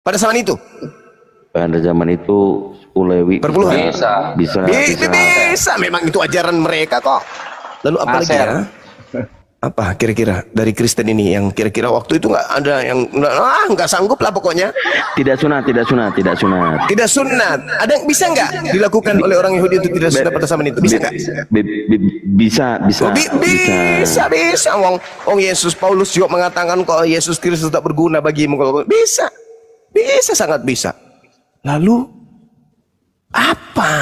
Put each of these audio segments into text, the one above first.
pada zaman itu? Pada zaman itu 10.000 Berpuluhan? Bisa. Memang itu ajaran mereka kok. Lalu apa lagi ya? Apa kira-kira dari Kristen ini yang kira-kira waktu itu nggak ada yang nggak sanggup lah pokoknya? Tidak sunat. Tidak sunat. Ada yang bisa nggak dilakukan oleh orang Yahudi untuk tidak sunat pada zaman itu? Bisa nggak? Bisa. Wong Yesus, Paulus juga mengatakan kok Yesus Kristus tak berguna bagimu. Bisa, sangat bisa. Lalu apa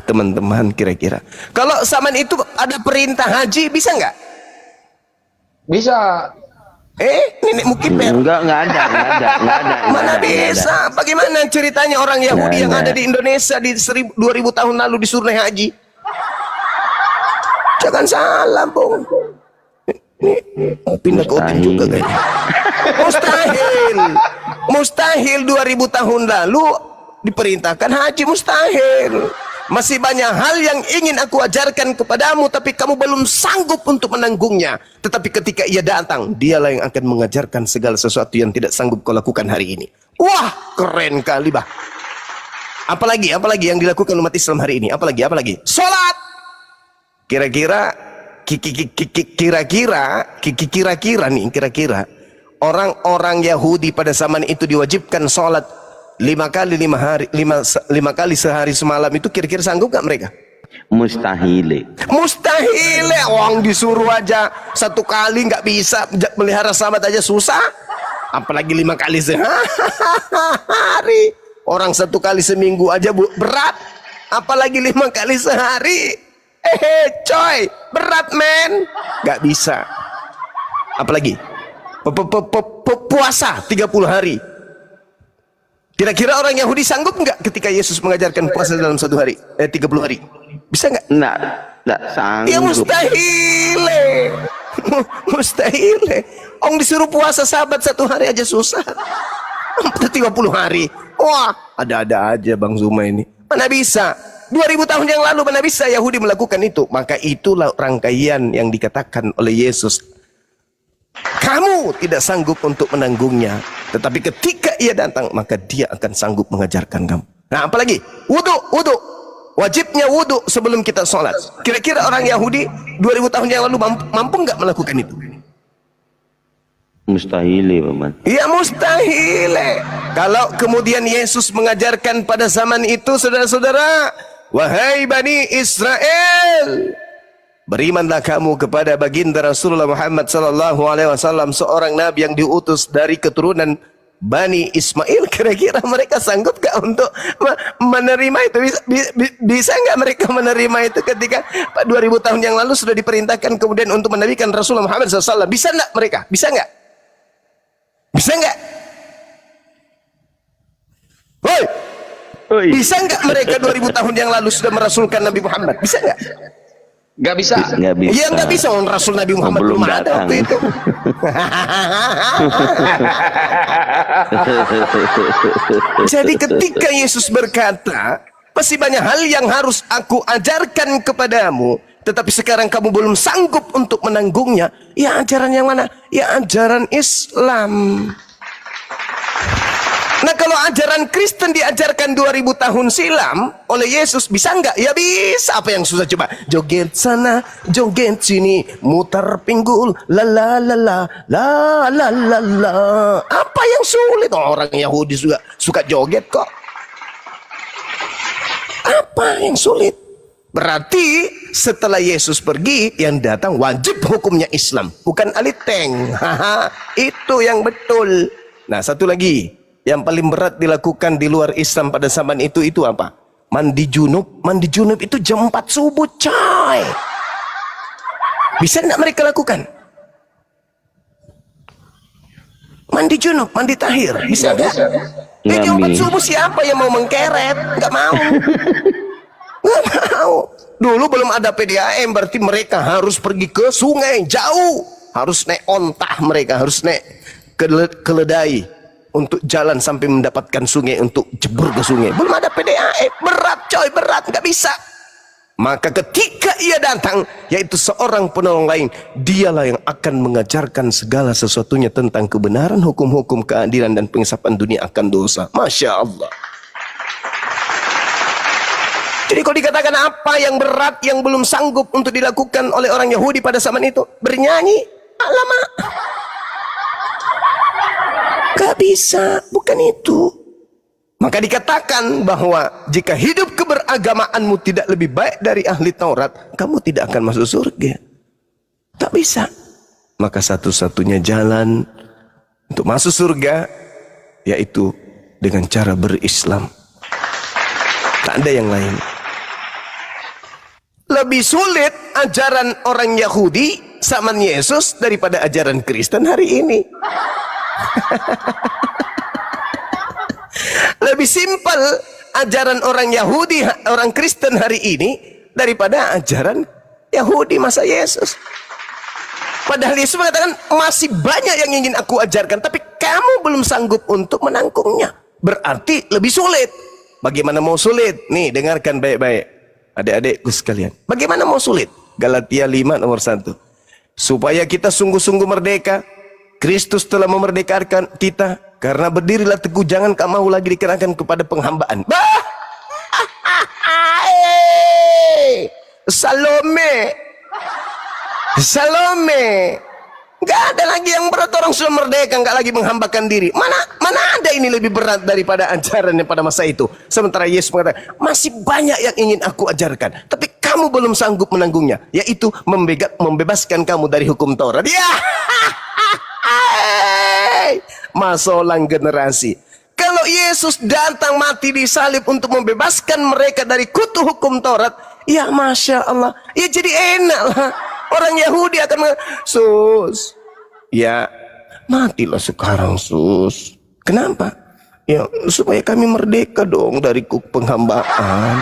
teman-teman kira-kira? Kalau zaman itu ada perintah haji, bisa nggak? Bisa. Nenek mungkin enggak ada. Mana bisa? Bagaimana ceritanya orang Yahudi yang ada di Indonesia di 2000 tahun lalu disuruh naik haji? Jangan salah, Bung. Pindah ke Otim juga kayaknya. Mustahil 2000 tahun lalu diperintahkan haji, mustahil. Masih banyak hal yang ingin aku ajarkan kepadamu, tapi kamu belum sanggup untuk menanggungnya. Tetapi ketika ia datang, dialah yang akan mengajarkan segala sesuatu yang tidak sanggup kau lakukan hari ini. Wah, keren kali, bah. Apalagi yang dilakukan umat Islam hari ini? Apalagi? Sholat. Kira-kira orang-orang Yahudi pada zaman itu diwajibkan sholat 5 kali sehari semalam, itu kira-kira sanggup gak mereka? Mustahil. Orang disuruh aja 1 kali nggak bisa, melihara sahabat aja susah, apalagi 5 kali sehari. Orang 1 kali seminggu aja berat, apalagi 5 kali sehari. Coy, berat men, nggak bisa. Apalagi puasa 30 hari. Kira-kira orang Yahudi sanggup nggak ketika Yesus mengajarkan puasa dalam 1 hari, 30 hari? Bisa nggak? Nggak sanggup. Ya mustahil. Orang disuruh puasa sahabat 1 hari aja susah. 30 hari. Wah, ada-ada aja Bang Zuma ini. Mana bisa? 2000 tahun yang lalu mana bisa Yahudi melakukan itu? Maka itulah rangkaian yang dikatakan oleh Yesus. Kamu tidak sanggup untuk menanggungnya, tetapi ketika ia datang, maka dia akan sanggup mengajarkan kamu. Nah, apalagi? Wudu. Wajibnya wudu sebelum kita sholat. Kira-kira orang Yahudi 2000 tahun yang lalu mampu nggak melakukan itu? Mustahil, Paman. Ya mustahil. Kalau kemudian Yesus mengajarkan pada zaman itu, saudara-saudara, wahai Bani Israel, berimanlah kamu kepada baginda Rasulullah Muhammad SAW, seorang nabi yang diutus dari keturunan Bani Ismail. Kira-kira mereka sanggup gak untuk menerima itu? Bisa nggak mereka menerima itu ketika 2000 tahun yang lalu sudah diperintahkan kemudian untuk menabikan Rasulullah Muhammad SAW? Bisa nggak mereka? Bisa nggak? Bisa nggak mereka 2000 tahun yang lalu sudah merasulkan Nabi Muhammad? Bisa nggak? Nggak bisa. Iya nggak bisa. Rasul Nabi Muhammad belum ada waktu itu. Jadi ketika Yesus berkata, masih banyak hal yang harus aku ajarkan kepadamu, tetapi sekarang kamu belum sanggup untuk menanggungnya. Ya ajaran yang mana? Ya ajaran Islam. Nah, kalau ajaran Kristen diajarkan 2000 tahun silam oleh Yesus, bisa nggak? Ya bisa. Apa yang susah? Coba joget sana, joget sini, mutar pinggul, la la la la la la la la. Apa yang sulit? Orang Yahudi juga suka joget kok. Apa yang sulit? Berarti setelah Yesus pergi, yang datang wajib hukumnya Islam, bukan aliteng. Itu yang betul. Nah, satu lagi yang paling berat dilakukan di luar Islam pada zaman itu apa? Mandi junub. Mandi junub itu jam 4 subuh, coy. Bisa enggak mereka lakukan? Mandi junub, mandi tahir, bisa enggak? Jam 4 subuh siapa yang mau mengkeret? Enggak mau. Enggak mau. Dulu belum ada PDAM, berarti mereka harus pergi ke sungai jauh. Harus naik ontah mereka, harus naik keledai untuk jalan sampai mendapatkan sungai untuk jebur ke sungai. Belum ada PDAM, berat coy, berat, nggak bisa. Maka ketika ia datang, yaitu seorang penolong lain, dialah yang akan mengajarkan segala sesuatunya tentang kebenaran, hukum-hukum, keadilan, dan pengisapan dunia akan dosa. Masya Allah. Jadi kalau dikatakan apa yang berat, yang belum sanggup untuk dilakukan oleh orang Yahudi pada zaman itu, bernyanyi, alamak, gak bisa, bukan itu. Maka dikatakan bahwa jika hidup keberagamaanmu tidak lebih baik dari ahli Taurat, kamu tidak akan masuk surga. Tak bisa. Maka satu-satunya jalan untuk masuk surga yaitu dengan cara berislam. Tak ada yang lain. Lebih sulit ajaran orang Yahudi zaman Yesus daripada ajaran Kristen hari ini. Lebih simpel ajaran orang Yahudi, orang Kristen hari ini daripada ajaran Yahudi masa Yesus. Padahal Yesus mengatakan masih banyak yang ingin aku ajarkan, tapi kamu belum sanggup untuk menangkungnya. Berarti lebih sulit. Bagaimana mau sulit? Nih, dengarkan baik-baik, adik-adikku sekalian. Bagaimana mau sulit? Galatia 5 nomor 1. Supaya kita sungguh-sungguh merdeka, Kristus telah memerdekakan kita. Karena berdirilah teguh, jangan kamu lagi dikerahkan kepada penghambaan. Salome, Salome, nggak ada lagi yang berat, orang sudah merdeka, nggak lagi menghambakan diri. Mana ada ini lebih berat daripada ajarannya pada masa itu. Sementara Yesus mengatakan masih banyak yang ingin aku ajarkan, tapi kamu belum sanggup menanggungnya, yaitu membebaskan kamu dari hukum Taurat. Ya. Masolang generasi. Kalau Yesus datang mati di salib untuk membebaskan mereka dari kutu hukum Taurat, ya Masya Allah, ya jadi enak lah. Orang Yahudi akan mengatakan, Sus, ya matilah sekarang Sus. Kenapa? Ya supaya kami merdeka dong dari penghambaan.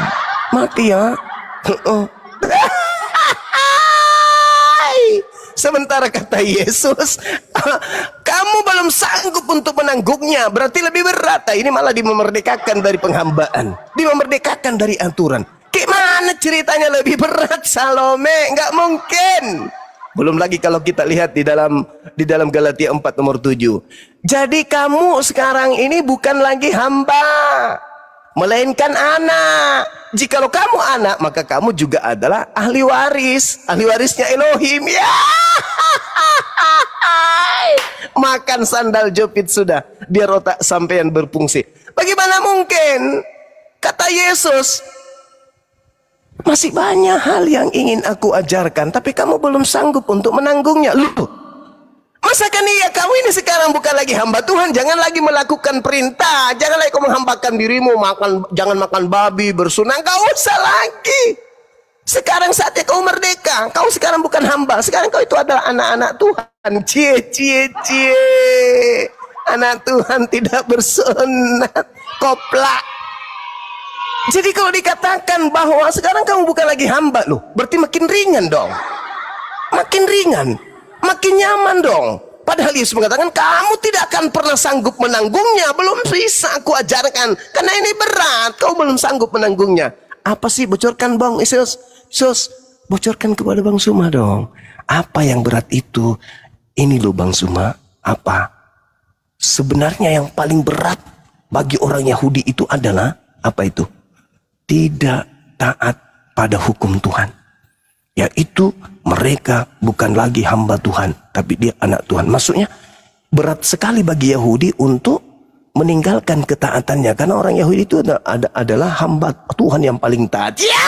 Mati ya. Sementara kata Yesus, kamu belum sanggup untuk menanggungnya, berarti lebih berat. Ini malah dimerdekakan dari penghambaan, dimerdekakan dari aturan. Gimana ceritanya lebih berat, Salome? Nggak mungkin. Belum lagi kalau kita lihat di dalam Galatia 4 nomor 7. Jadi kamu sekarang ini bukan lagi hamba, melainkan anak. Jikalau kamu anak, maka kamu juga adalah ahli waris, ahli warisnya Elohim. Ya. Makan sandal jepit sudah, biar otak sampean berfungsi. Bagaimana mungkin? Kata Yesus, masih banyak hal yang ingin aku ajarkan, tapi kamu belum sanggup untuk menanggungnya. Loh, masakan iya kamu ini sekarang bukan lagi hamba Tuhan, jangan lagi melakukan perintah, jangan lagi kau menghambakan dirimu, jangan makan babi, bersunang, kau usah lagi. Sekarang saatnya kau merdeka, kau sekarang bukan hamba, sekarang kau itu adalah anak-anak Tuhan. Cie, anak Tuhan tidak bersunat, koplak. Jadi kalau dikatakan bahwa sekarang kamu bukan lagi hamba, loh, berarti makin ringan dong, makin ringan, makin nyaman dong. Padahal Yesus mengatakan kamu tidak akan pernah sanggup menanggungnya, belum bisa aku ajarkan, karena ini berat, kau belum sanggup menanggungnya. Apa sih? Bocorkan Bang Yesus, bocorkan kepada Bang Suma dong. Apa yang berat itu? Ini loh Bang Suma, apa? Sebenarnya yang paling berat bagi orang Yahudi itu adalah apa itu? Tidak taat pada hukum Tuhan. Yaitu mereka bukan lagi hamba Tuhan, tapi dia anak Tuhan. Maksudnya berat sekali bagi Yahudi untuk meninggalkan ketaatannya, karena orang Yahudi itu adalah hamba Tuhan yang paling taat. Ya,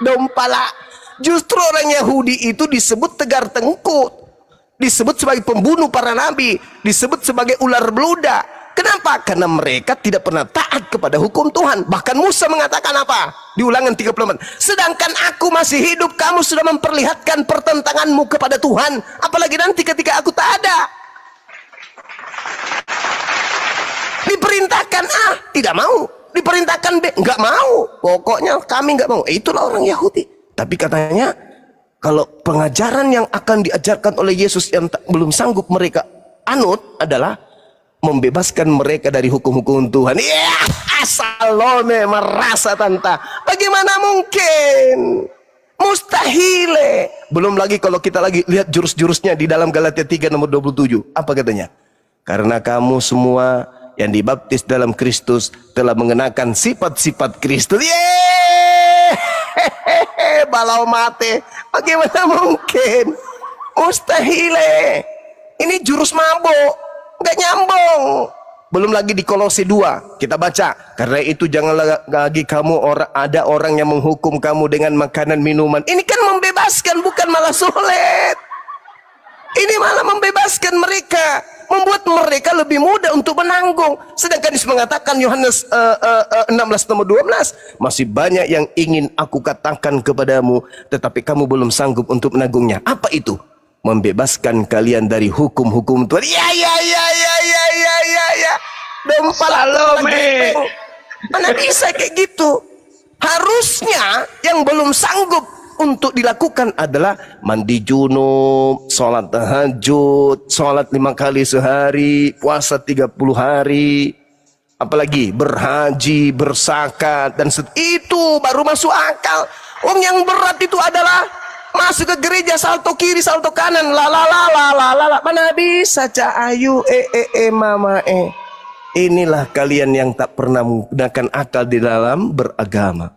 dompala. Justru orang Yahudi itu disebut tegar tengkuk, disebut sebagai pembunuh para nabi, disebut sebagai ular beludak. Kenapa? Karena mereka tidak pernah taat kepada hukum Tuhan. Bahkan Musa mengatakan apa? Di Ulangan 34. Sedangkan aku masih hidup, kamu sudah memperlihatkan pertentanganmu kepada Tuhan. Apalagi nanti ketika aku tak ada. Diperintahkan A, tidak mau. Diperintahkan B, nggak mau. Pokoknya kami nggak mau. Itulah orang Yahudi. Tapi katanya, kalau pengajaran yang akan diajarkan oleh Yesus yang belum sanggup mereka anut adalah membebaskan mereka dari hukum-hukum Tuhan. Ya, Salome merasa tanta. Bagaimana Bagaimana mungkin? Mustahil. Belum lagi kalau kita lagi lihat jurus-jurusnya di dalam Galatia 3 nomor 27. Apa katanya? Karena kamu semua yang dibaptis dalam Kristus telah mengenakan sifat-sifat Kristus. Yeay! Balau mate. Bagaimana mungkin? Mustahil. Ini jurus mabuk. Nggak nyambung. Belum lagi di Kolose 2 kita baca, karena itu janganlah lagi ada orang yang menghukum kamu dengan makanan minuman. Ini kan membebaskan, bukan malah sulit. Ini malah membebaskan mereka, membuat mereka lebih mudah untuk menanggung. Sedangkan Yesus mengatakan Yohanes 16 nomor 12, masih banyak yang ingin aku katakan kepadamu, tetapi kamu belum sanggup untuk menanggungnya. Apa itu? Membebaskan kalian dari hukum-hukum Tuhan. Ya. Salome. Mana bisa kayak gitu? Harusnya yang belum sanggup untuk dilakukan adalah mandi junub, sholat tahajud, sholat 5 kali sehari, puasa 30 hari, apalagi berhaji, berzakat, dan itu baru masuk akal. Yang berat itu adalah masuk ke gereja salto kiri salto kanan mana bisa Ayu mama inilah kalian yang tak pernah menggunakan akal di dalam beragama.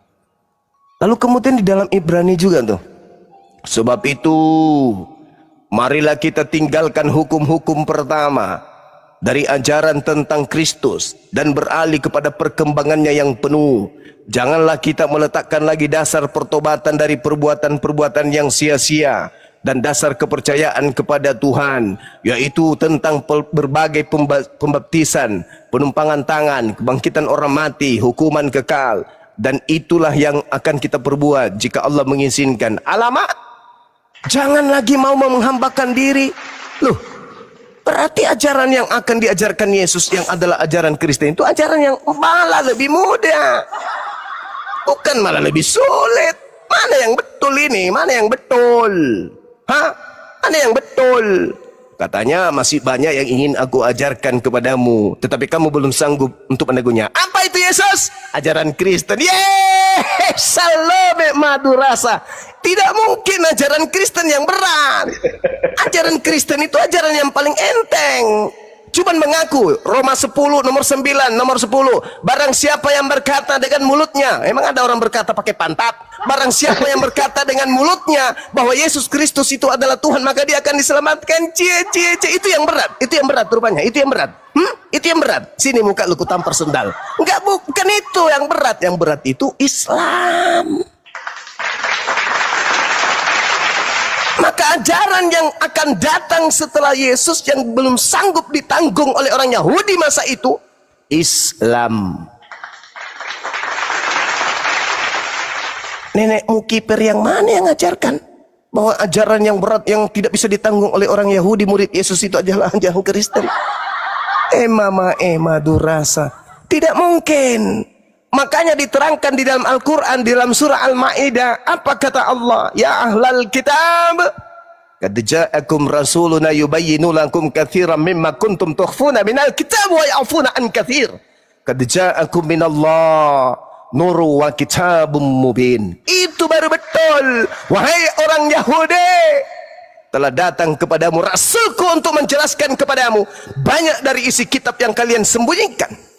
Lalu kemudian di dalam Ibrani juga tuh, sebab itu marilah kita tinggalkan hukum-hukum pertama dari ajaran tentang Kristus dan beralih kepada perkembangannya yang penuh. Janganlah kita meletakkan lagi dasar pertobatan dari perbuatan-perbuatan yang sia-sia dan dasar kepercayaan kepada Tuhan, yaitu tentang berbagai pembaptisan, penumpangan tangan, kebangkitan orang mati, hukuman kekal. Dan itulah yang akan kita perbuat jika Allah mengizinkan. Alamak, jangan lagi mau menghambakan diri. Loh, berarti ajaran yang akan diajarkan Yesus yang adalah ajaran Kristen itu ajaran yang malah lebih mudah, bukan malah lebih sulit. Mana yang betul ini? Mana yang betul? Mana yang betul? Katanya masih banyak yang ingin aku ajarkan kepadamu, tetapi kamu belum sanggup untuk menegurnya. Apa itu Yesus? Ajaran Kristen. Yeay, Salome madu rasa. Tidak mungkin ajaran Kristen yang berat. Ajaran Kristen itu ajaran yang paling enteng. Cuman mengaku. Roma 10 nomor 9 nomor 10. Barang siapa yang berkata dengan mulutnya, emang ada orang berkata pakai pantat? Barang siapa yang berkata dengan mulutnya bahwa Yesus Kristus itu adalah Tuhan, maka dia akan diselamatkan. Itu yang berat. Itu yang berat rupanya. Itu yang berat. Itu yang berat. Sini muka lu, ku tampar sendal. Enggak, bukan itu yang berat. Yang berat itu Islam. Maka ajaran yang akan datang setelah Yesus yang belum sanggup ditanggung oleh orang Yahudi masa itu, Islam. Nenek mukiper yang mana yang ngajarkan bahwa ajaran yang berat yang tidak bisa ditanggung oleh orang Yahudi murid Yesus itu adalah ajaran Kristen? Mama durasa. Tidak mungkin. Makanya diterangkan di dalam Al-Quran, di dalam surah Al-Ma'idah, apa kata Allah? Ya ahlal kitab, qad ja'akum rasuluna yubayyinu lakum katsiran mimma kuntum tukhfuna minal kitab wa ya'funa an katsir. Qad ja'akum minallah nuru wa kitabum mubin. Itu baru betul. Wahai orang Yahudi, telah datang kepadamu rasulku untuk menjelaskan kepadamu banyak dari isi kitab yang kalian sembunyikan.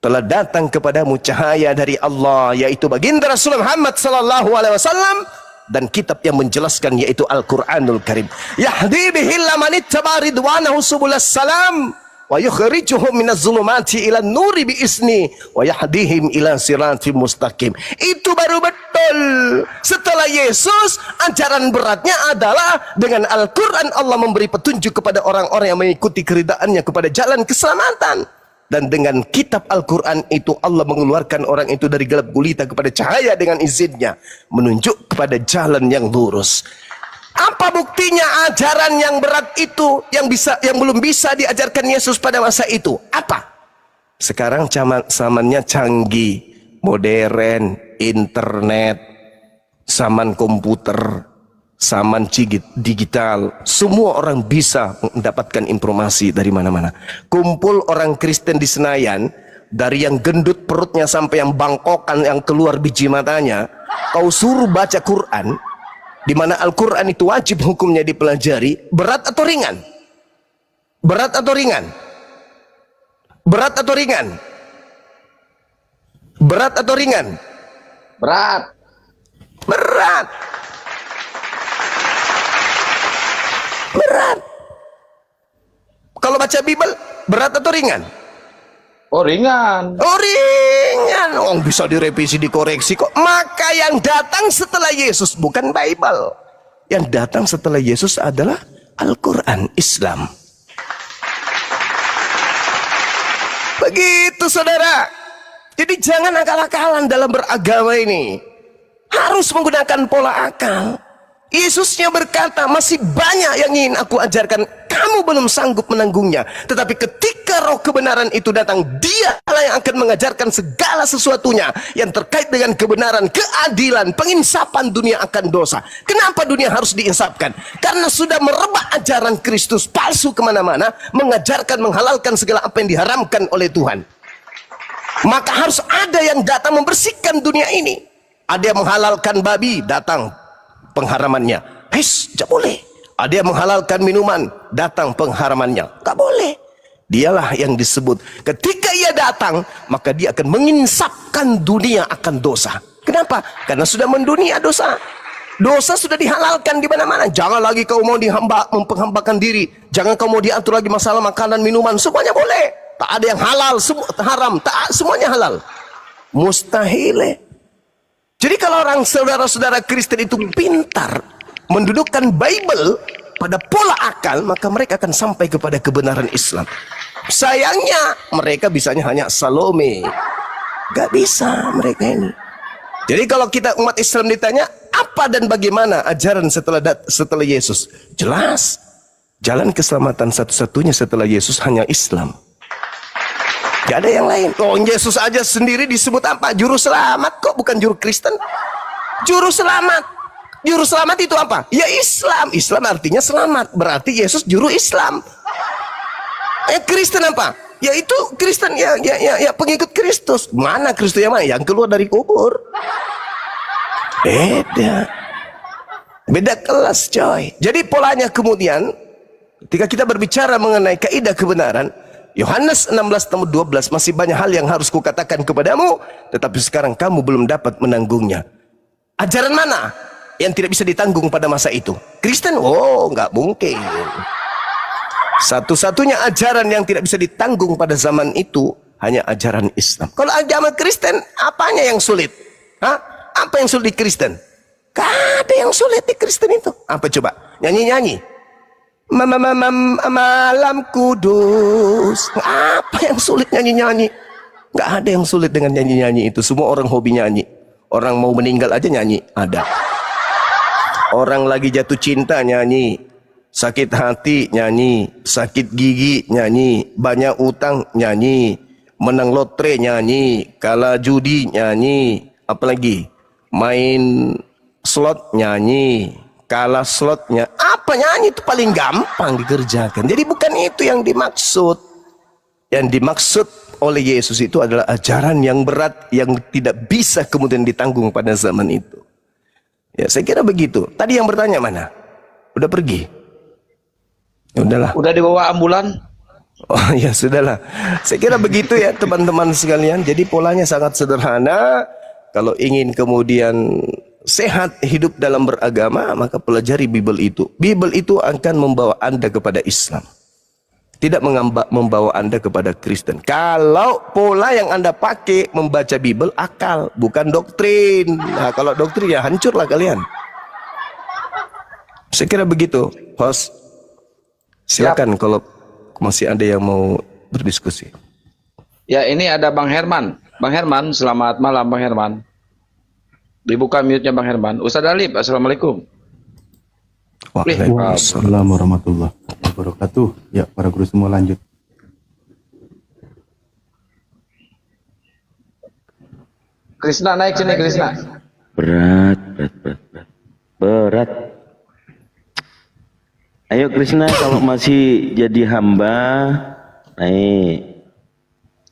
Telah datang kepadamu cahaya dari Allah, yaitu baginda Rasul Muhammad sallallahu alaihi wasallam, dan kitab yang menjelaskan, yaitu Al-Qur'anul Karim. Yahdi bihil man ittaba ridwanahu subulas salam wa yukhrijuhum minaz zulumati ilan nuri bi isni wa yahdihim ila siratim mustaqim. Itu baru betul. Setelah Yesus, ajaran beratnya adalah dengan Al-Qur'an Allah memberi petunjuk kepada orang-orang yang mengikuti keridhaannya kepada jalan keselamatan. Dan dengan kitab Al-Quran itu Allah mengeluarkan orang itu dari gelap gulita kepada cahaya dengan izinnya, menunjuk kepada jalan yang lurus. Apa buktinya ajaran yang berat itu yang belum bisa diajarkan Yesus pada masa itu? Apa? Sekarang zamannya canggih, modern, internet, zaman komputer, zaman digital, semua orang bisa mendapatkan informasi dari mana-mana. Kumpul orang Kristen di Senayan, dari yang gendut perutnya sampai yang bangkokan yang keluar biji matanya, kau suruh baca Quran, di mana Al-Quran itu wajib hukumnya dipelajari, berat atau ringan? Berat atau ringan? Berat atau ringan? Berat atau ringan? Berat. Berat. Berat. Kalau baca Bible, berat atau ringan? Oh, ringan. Oh, ringan. Oh, bisa direvisi, dikoreksi kok. Maka yang datang setelah Yesus bukan Bible. Yang datang setelah Yesus adalah Al-Quran, Islam. Begitu, saudara. Jadi jangan akal-akalan dalam beragama ini. Harus menggunakan pola akal. Yesusnya berkata, masih banyak yang ingin aku ajarkan, kamu belum sanggup menanggungnya. Tetapi ketika roh kebenaran itu datang, dialah yang akan mengajarkan segala sesuatunya yang terkait dengan kebenaran, keadilan, penginsapan dunia akan dosa. Kenapa dunia harus diinsapkan? Karena sudah merebak ajaran Kristus palsu kemana-mana, mengajarkan, menghalalkan segala apa yang diharamkan oleh Tuhan. Maka harus ada yang datang membersihkan dunia ini. Ada yang menghalalkan babi, datang pengharamannya. Tidak boleh. Ada yang menghalalkan minuman, datang pengharamannya. Tak boleh. Dialah yang disebut, ketika ia datang, maka dia akan menginsapkan dunia akan dosa. Kenapa? Karena sudah mendunia dosa. Dosa sudah dihalalkan di mana-mana. Jangan lagi kau mau mempenghambakan diri. Jangan kau mau diatur lagi masalah makanan, minuman. Semuanya boleh. Tak ada yang halal, haram. Tak, semuanya halal. Mustahil. Jadi kalau orang saudara-saudara Kristen itu pintar mendudukkan Bible pada pola akal, maka mereka akan sampai kepada kebenaran Islam. Sayangnya mereka bisanya hanya Salome. Gak bisa mereka ini. Jadi kalau kita umat Islam ditanya apa dan bagaimana ajaran setelah Yesus, jelas jalan keselamatan satu-satunya setelah Yesus hanya Islam. Gak ada yang lain. Oh, Yesus aja sendiri disebut apa? Juru selamat kok, bukan juru Kristen. Juru selamat. Juru selamat itu apa? Ya Islam. Islam artinya selamat. Berarti Yesus juru Islam. Kristen apa? Ya itu Kristen, ya pengikut Kristus. Mana Kristus yang mana? Yang keluar dari kubur. Beda kelas, coy. Jadi polanya kemudian ketika kita berbicara mengenai kaidah kebenaran, Yohanes 16:12, masih banyak hal yang harus kukatakan kepadamu, tetapi sekarang kamu belum dapat menanggungnya. Ajaran mana yang tidak bisa ditanggung pada masa itu? Kristen? Oh, nggak mungkin. Satu-satunya ajaran yang tidak bisa ditanggung pada zaman itu hanya ajaran Islam. Kalau agama Kristen, apanya yang sulit? Hah? Apa yang sulit di Kristen? Gak ada yang sulit di Kristen itu. Apa coba? Nyanyi-nyanyi. Malam kudus. Apa yang sulit nyanyi-nyanyi? Gak ada yang sulit dengan nyanyi-nyanyi itu. Semua orang hobi nyanyi. Orang mau meninggal aja nyanyi. Ada. Orang lagi jatuh cinta nyanyi. Sakit hati nyanyi. Sakit gigi nyanyi. Banyak utang nyanyi. Menang lotre nyanyi. Kalah judi nyanyi. Apalagi main slot nyanyi. Kalah slotnya, apa nyanyi itu paling gampang dikerjakan. Jadi bukan itu yang dimaksud. Yang dimaksud oleh Yesus itu adalah ajaran yang berat yang tidak bisa kemudian ditanggung pada zaman itu. Ya, saya kira begitu. Tadi yang bertanya mana? Udah pergi? Ya udahlah. Udah dibawa ambulan? Oh ya sudahlah. Saya kira begitu ya teman-teman sekalian. Jadi polanya sangat sederhana. Kalau ingin kemudian sehat hidup dalam beragama, maka pelajari Bible itu. Bible itu akan membawa Anda kepada Islam, tidak membawa Anda kepada Kristen. Kalau pola yang Anda pakai membaca Bible akal, bukan doktrin. Nah, kalau doktrin ya hancurlah kalian. Saya kira begitu, host. Silakan kalau masih ada yang mau berdiskusi. Ya, ini ada Bang Herman. Bang Herman, selamat malam Bang Herman. Dibuka mute-nya Bang Herman. Ustaz Alif, assalamualaikum. Waalaikumsalam warahmatullahi wabarakatuh. Ya, para guru semua lanjut. Krisna naik sini, Krisna. Berat. Ayo Krishna, kalau masih jadi hamba, naik.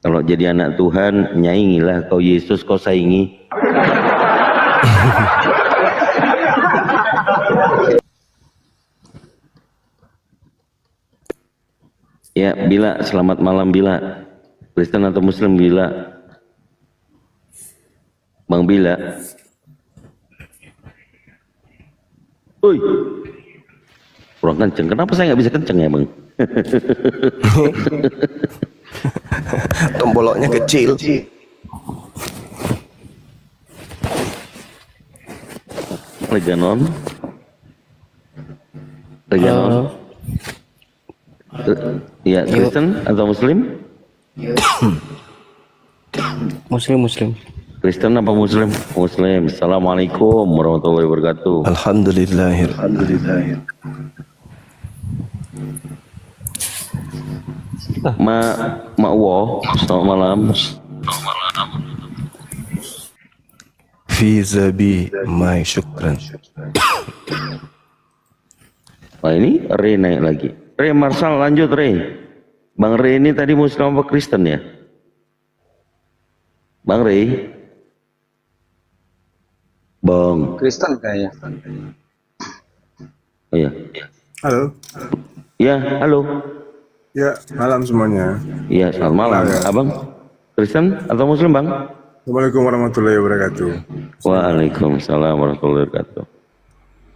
Kalau jadi anak Tuhan, nyaingilah kau Yesus, kau saingi. Ya, Bila, selamat malam Bila. Kristen atau Muslim Bila? Bang Bila. Oi, kurang kenceng. Kenapa saya nggak bisa kenceng ya Bang? Tomboloknya kecil. Reganon. Reganon. Ya, Kristen atau Muslim? Muslim. Kristen apa Muslim? Muslim. Assalamualaikum warahmatullahi wabarakatuh. Alhamdulillah. Mak Wo, selamat malam. Fi zabi mai syukran. Wah, ini Re naik lagi. Re Marsal, lanjut Re. Bang Re ini tadi Muslim apa Kristen ya? Bang Re. Bang. Kristen kayaknya. Oh, iya. Halo. Ya, halo. Ya, malam semuanya. Iya, selamat malam. Abang Kristen atau Muslim, Bang? Assalamualaikum warahmatullahi wabarakatuh. Waalaikumsalam warahmatullahi wabarakatuh.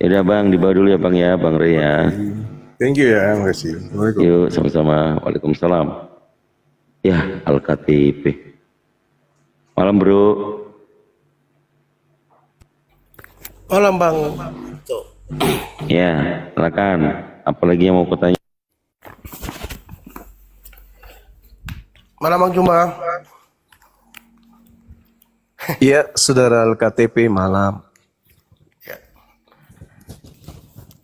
Ya udah Bang, dibawa dulu ya Bang ya, Bang Re ya. Thank you ya, makasih. Assalamualaikum. Yuk, sama-sama. Waalaikumsalam. Ya, Al-KTP. Malam, Bro. Malam Bang. Ya, silakan. Apalagi yang mau kutanya? Malam Bang Juma. Iya, saudara Al-KTP malam. Ya.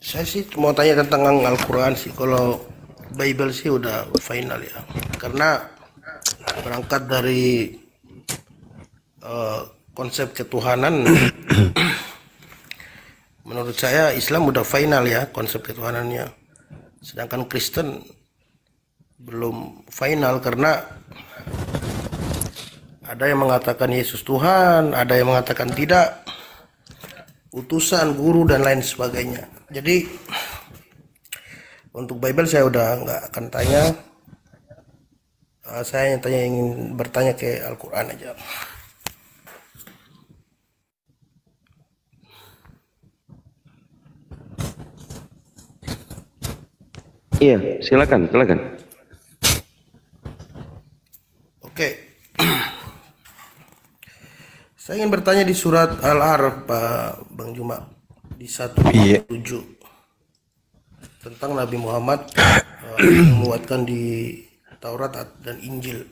Saya sih mau tanya tentang Al-Quran sih. Kalau Bible sih udah final ya. Karena berangkat dari konsep ketuhanan, menurut saya Islam udah final ya konsep ketuhanannya. Sedangkan Kristen belum final karena ada yang mengatakan Yesus Tuhan, ada yang mengatakan tidak, utusan, guru, dan lain sebagainya. Jadi untuk Bible saya udah nggak akan tanya. Saya ingin bertanya ke Al-Quran aja. Iya, silakan. Oke. Saya ingin bertanya di surat Al-Araf, Pak Bang Juma, di 1:7 tentang Nabi Muhammad menguatkan di Taurat dan Injil.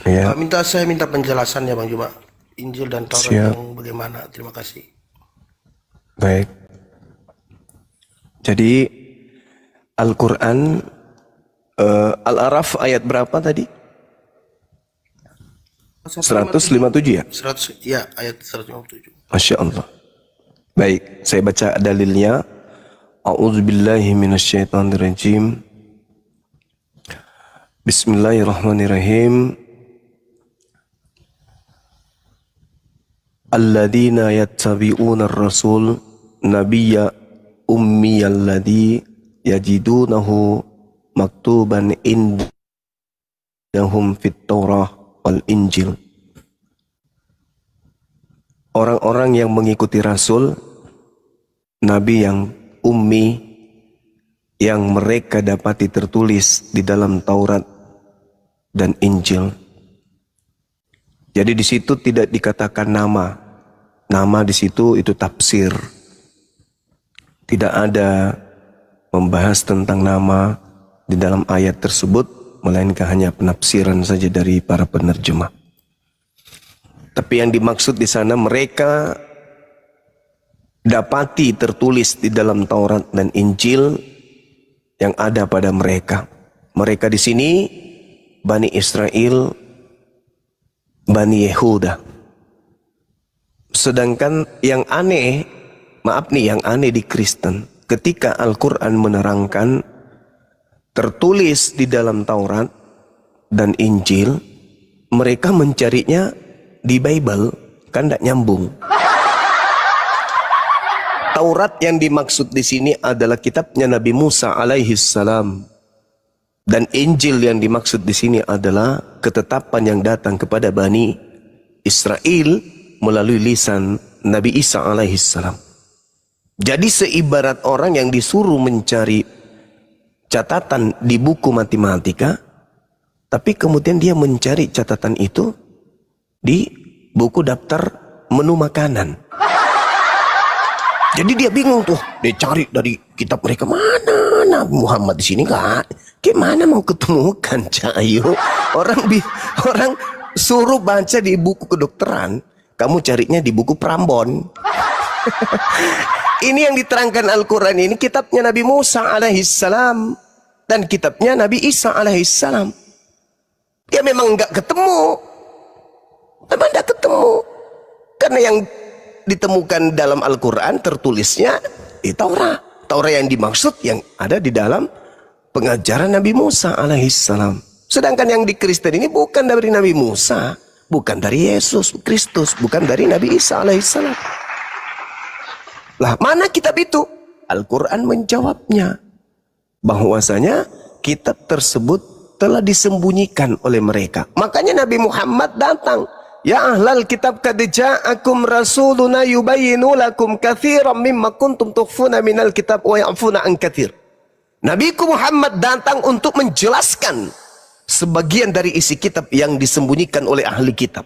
Ya. Saya minta penjelasannya Bang Juma, Injil dan Taurat yang bagaimana? Terima kasih. Baik. Jadi Al-Quran Al-Araf ayat berapa tadi? 157 ya? 100 ya, ayat 157. Masya Allah. Baik, saya baca dalilnya. A'udzubillahi minasyaitonirrajim. Bismillahirrahmanirrahim. Alladzina yattabi'una ar-rasul nabiyya ummiyalladzi yajidunahu maktuban indahum fit Taurah wal Injil. Orang-orang yang mengikuti Rasul, Nabi yang ummi, yang mereka dapati tertulis di dalam Taurat dan Injil. Jadi di situ tidak dikatakan nama. Nama di situ itu tafsir. Tidak ada membahas tentang nama di dalam ayat tersebut, melainkan hanya penafsiran saja dari para penerjemah. Tapi yang dimaksud di sana mereka dapati tertulis di dalam Taurat dan Injil yang ada pada mereka. Mereka di sini Bani Israel, Bani Yehuda. Sedangkan yang aneh, yang aneh di Kristen, ketika Al-Quran menerangkan tertulis di dalam Taurat dan Injil, mereka mencarinya di Bible, kan tidak nyambung. Taurat yang dimaksud di sini adalah kitabnya Nabi Musa alaihi salam. Dan Injil yang dimaksud di sini adalah ketetapan yang datang kepada Bani Israel melalui lisan Nabi Isa alaihi salam. Jadi seibarat orang yang disuruh mencari catatan di buku matematika, tapi kemudian dia mencari catatan itu di buku daftar menu makanan. Jadi dia bingung tuh, dia cari dari kitab mereka, mana Nabi Muhammad di sini kan? Gimana mau ketemukan Cahayu? Orang suruh baca di buku kedokteran, kamu carinya di buku Prambon. Ini yang diterangkan Al-Quran ini kitabnya Nabi Musa alaihissalam dan kitabnya Nabi Isa alaihissalam. Ya memang nggak ketemu, memang nggak ketemu, karena yang ditemukan dalam Al-Quran tertulisnya di Taurat. Taurat yang dimaksud yang ada di dalam pengajaran Nabi Musa alaihissalam. Sedangkan yang di Kristen ini bukan dari Nabi Musa, bukan dari Yesus Kristus, bukan dari Nabi Isa alaihissalam. Lah mana kitab itu? Al-Quran menjawabnya bahwasanya kitab tersebut telah disembunyikan oleh mereka. Makanya Nabi Muhammad datang. Ya ahlal kitab qad ja'akum rasuluna yubayyinu lakum katsiran mimma kuntum tukhfuna minal kitab wa ya'funa an katsir. Nabiku Muhammad datang untuk menjelaskan sebagian dari isi kitab yang disembunyikan oleh ahli kitab.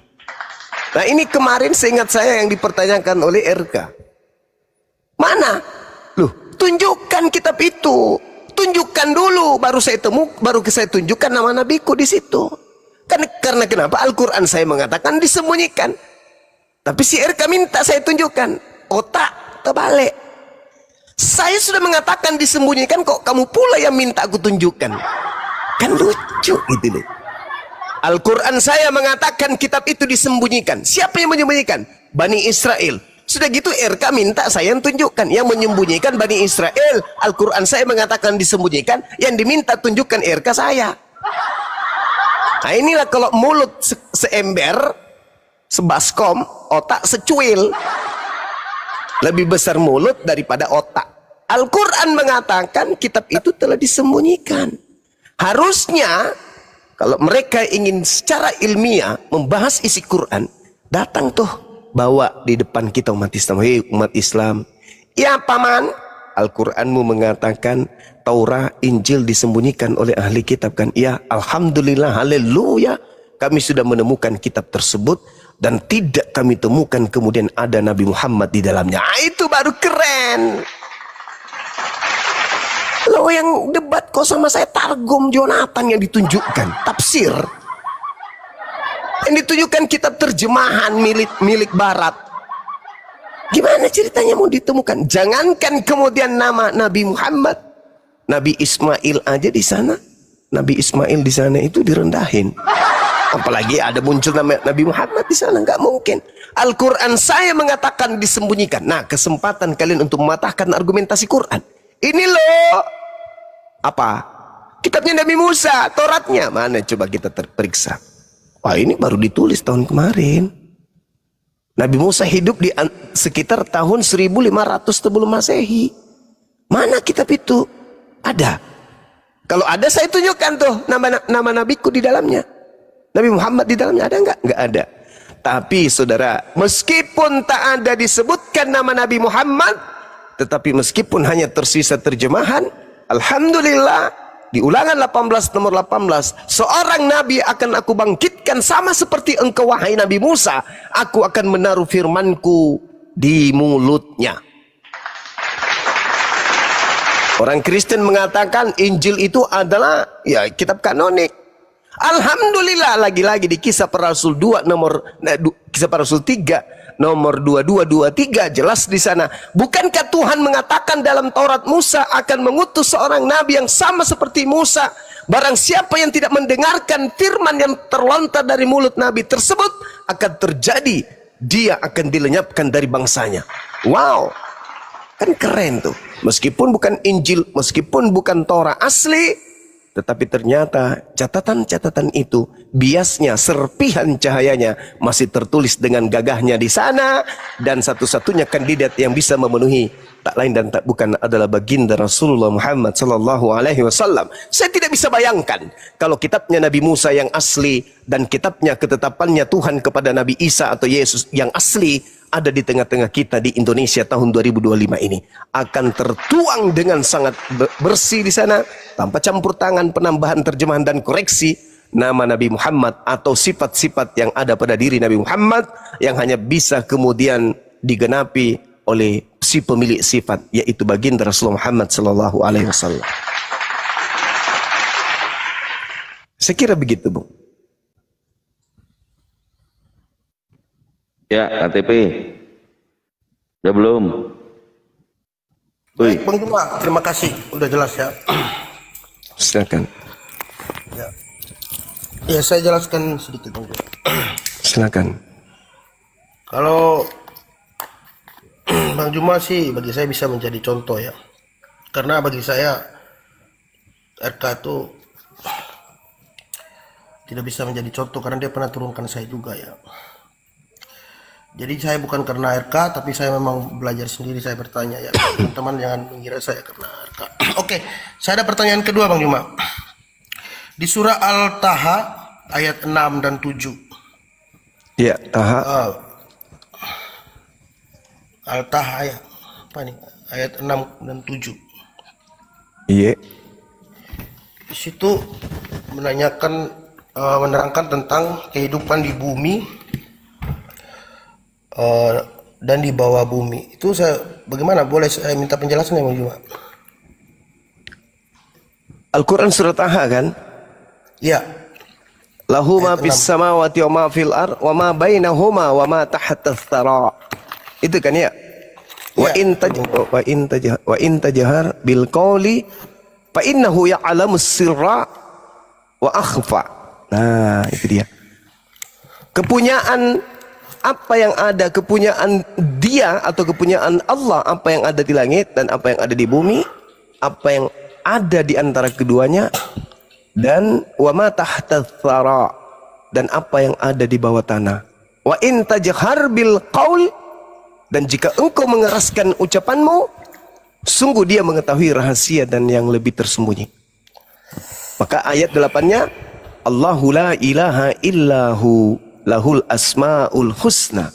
Nah ini kemarin seingat saya yang dipertanyakan oleh RK. Mana? Loh, tunjukkan kitab itu. Tunjukkan dulu, baru saya tunjukkan nama nabiku di situ. Karena kenapa? Al-Quran saya mengatakan disembunyikan. Tapi si RK minta saya tunjukkan. Otak terbalik. Saya sudah mengatakan disembunyikan, kok kamu pula yang minta aku tunjukkan. Kan lucu gitu loh. Al-Quran saya mengatakan kitab itu disembunyikan. Siapa yang menyembunyikan? Bani Israel. Sudah gitu RK minta saya yang tunjukkan. Yang menyembunyikan Bani Israel. Al-Quran saya mengatakan disembunyikan. Yang diminta tunjukkan RK saya. Nah inilah kalau mulut seember, sebaskom, otak secuil. Lebih besar mulut daripada otak. Al-Quran mengatakan kitab itu telah disembunyikan. Harusnya kalau mereka ingin secara ilmiah membahas isi Quran, datang tuh bawa di depan kita umat Islam. Hei umat Islam, ya paman, Al-Quranmu mengatakan Taurat, Injil disembunyikan oleh ahli kitab kan? Ya, alhamdulillah, haleluya. Kami sudah menemukan kitab tersebut dan tidak kami temukan kemudian ada Nabi Muhammad di dalamnya. Itu baru keren. Lo yang debat kok sama saya Targum Jonathan yang ditunjukkan, tafsir. Yang ditunjukkan kitab terjemahan milik Barat. Gimana ceritanya mau ditemukan? Jangankan kemudian nama Nabi Muhammad, Nabi Ismail aja di sana. Nabi Ismail di sana itu direndahin. Apalagi ada muncul nama Nabi Muhammad di sana, nggak mungkin. Al-Quran saya mengatakan disembunyikan. Nah, kesempatan kalian untuk mematahkan argumentasi Quran. Ini loh. Apa? Kitabnya Nabi Musa, Tauratnya. Mana coba kita terperiksa. Wah, ini baru ditulis tahun kemarin. Nabi Musa hidup di sekitar tahun 1500 sebelum Masehi. Mana kitab itu? Ada. Kalau ada saya tunjukkan tuh nama nabiku di dalamnya. Nabi Muhammad di dalamnya ada nggak? Nggak ada. Tapi saudara, meskipun tak ada disebutkan nama Nabi Muhammad, tetapi meskipun hanya tersisa terjemahan, alhamdulillah di Ulangan 18 nomor 18, seorang nabi akan aku bangkitkan sama seperti engkau wahai Nabi Musa. Aku akan menaruh firmanku di mulutnya. Orang Kristen mengatakan Injil itu adalah ya kitab kanonik. Alhamdulillah, lagi-lagi di Kisah Para Rasul 2 Kisah Para Rasul 3 nomor 2223 jelas di sana. Bukankah Tuhan mengatakan dalam Taurat Musa akan mengutus seorang nabi yang sama seperti Musa? Barang siapa yang tidak mendengarkan firman yang terlontar dari mulut nabi tersebut, akan terjadi dia akan dilenyapkan dari bangsanya. Wow, kan keren tuh. Meskipun bukan Injil, meskipun bukan Taurat asli, Tetapi ternyata catatan-catatan itu biasnya serpihan cahayanya masih tertulis dengan gagahnya di sana, dan satu-satunya kandidat yang bisa memenuhi tak lain dan tak bukan adalah baginda Rasulullah Muhammad sallallahu alaihi wasallam. Saya tidak bisa bayangkan kalau kitabnya Nabi Musa yang asli dan kitabnya ketetapannya Tuhan kepada Nabi Isa atau Yesus yang asli ada di tengah-tengah kita di Indonesia tahun 2025 ini, akan tertuang dengan sangat bersih di sana tanpa campur tangan, penambahan, terjemahan dan koreksi nama Nabi Muhammad atau sifat-sifat yang ada pada diri Nabi Muhammad yang hanya bisa kemudian digenapi oleh si pemilik sifat, yaitu baginda Rasulullah Muhammad sallallahu alaihi wasallam. Saya kira begitu, Bung. Ya, KTP. Udah belum? Baik, Bang Juma, terima kasih. Udah jelas ya. Silakan. Ya, saya jelaskan sedikit, Bang Juma. Silakan. Kalau Bang Juma sih bagi saya bisa menjadi contoh ya. Karena bagi saya RK itu tidak bisa menjadi contoh karena dia pernah turunkan saya juga ya. Jadi saya bukan karena RK, tapi saya memang belajar sendiri, saya bertanya ya. Teman-teman jangan mengira saya karena RK. Oke, saya ada pertanyaan kedua Bang Juma. Di surah Al-Taha ayat 6 dan 7. Ya, Taha. Al-Taha ya. Apa nih? Ayat 6 dan 7. Iya. Di situ menanyakan menerangkan tentang kehidupan di bumi dan di bawah bumi. Itu saya bagaimana? Boleh saya minta penjelasan ya Bang Juma? Al-Quran surat Taha kan? Ya. Lahu ma fis samawati wa ma fil ard wa ma bainahuma wa ma tahta tsara. Itu kan ya? Wa in tajhar bil qawli fa innahu ya'lamus sirra wa akhfa. Nah, itu dia. Kepunyaan apa yang ada, kepunyaan dia atau kepunyaan Allah, apa yang ada di langit dan apa yang ada di bumi, apa yang ada di antara keduanya, dan wa ma tahta tsara, dan apa yang ada di bawah tanah. Wa in tajhar bil qaul, dan jika engkau mengeraskan ucapanmu, sungguh dia mengetahui rahasia dan yang lebih tersembunyi. Maka ayat 8-nya, Allahu la ilaha illahu lahul asmaul husna.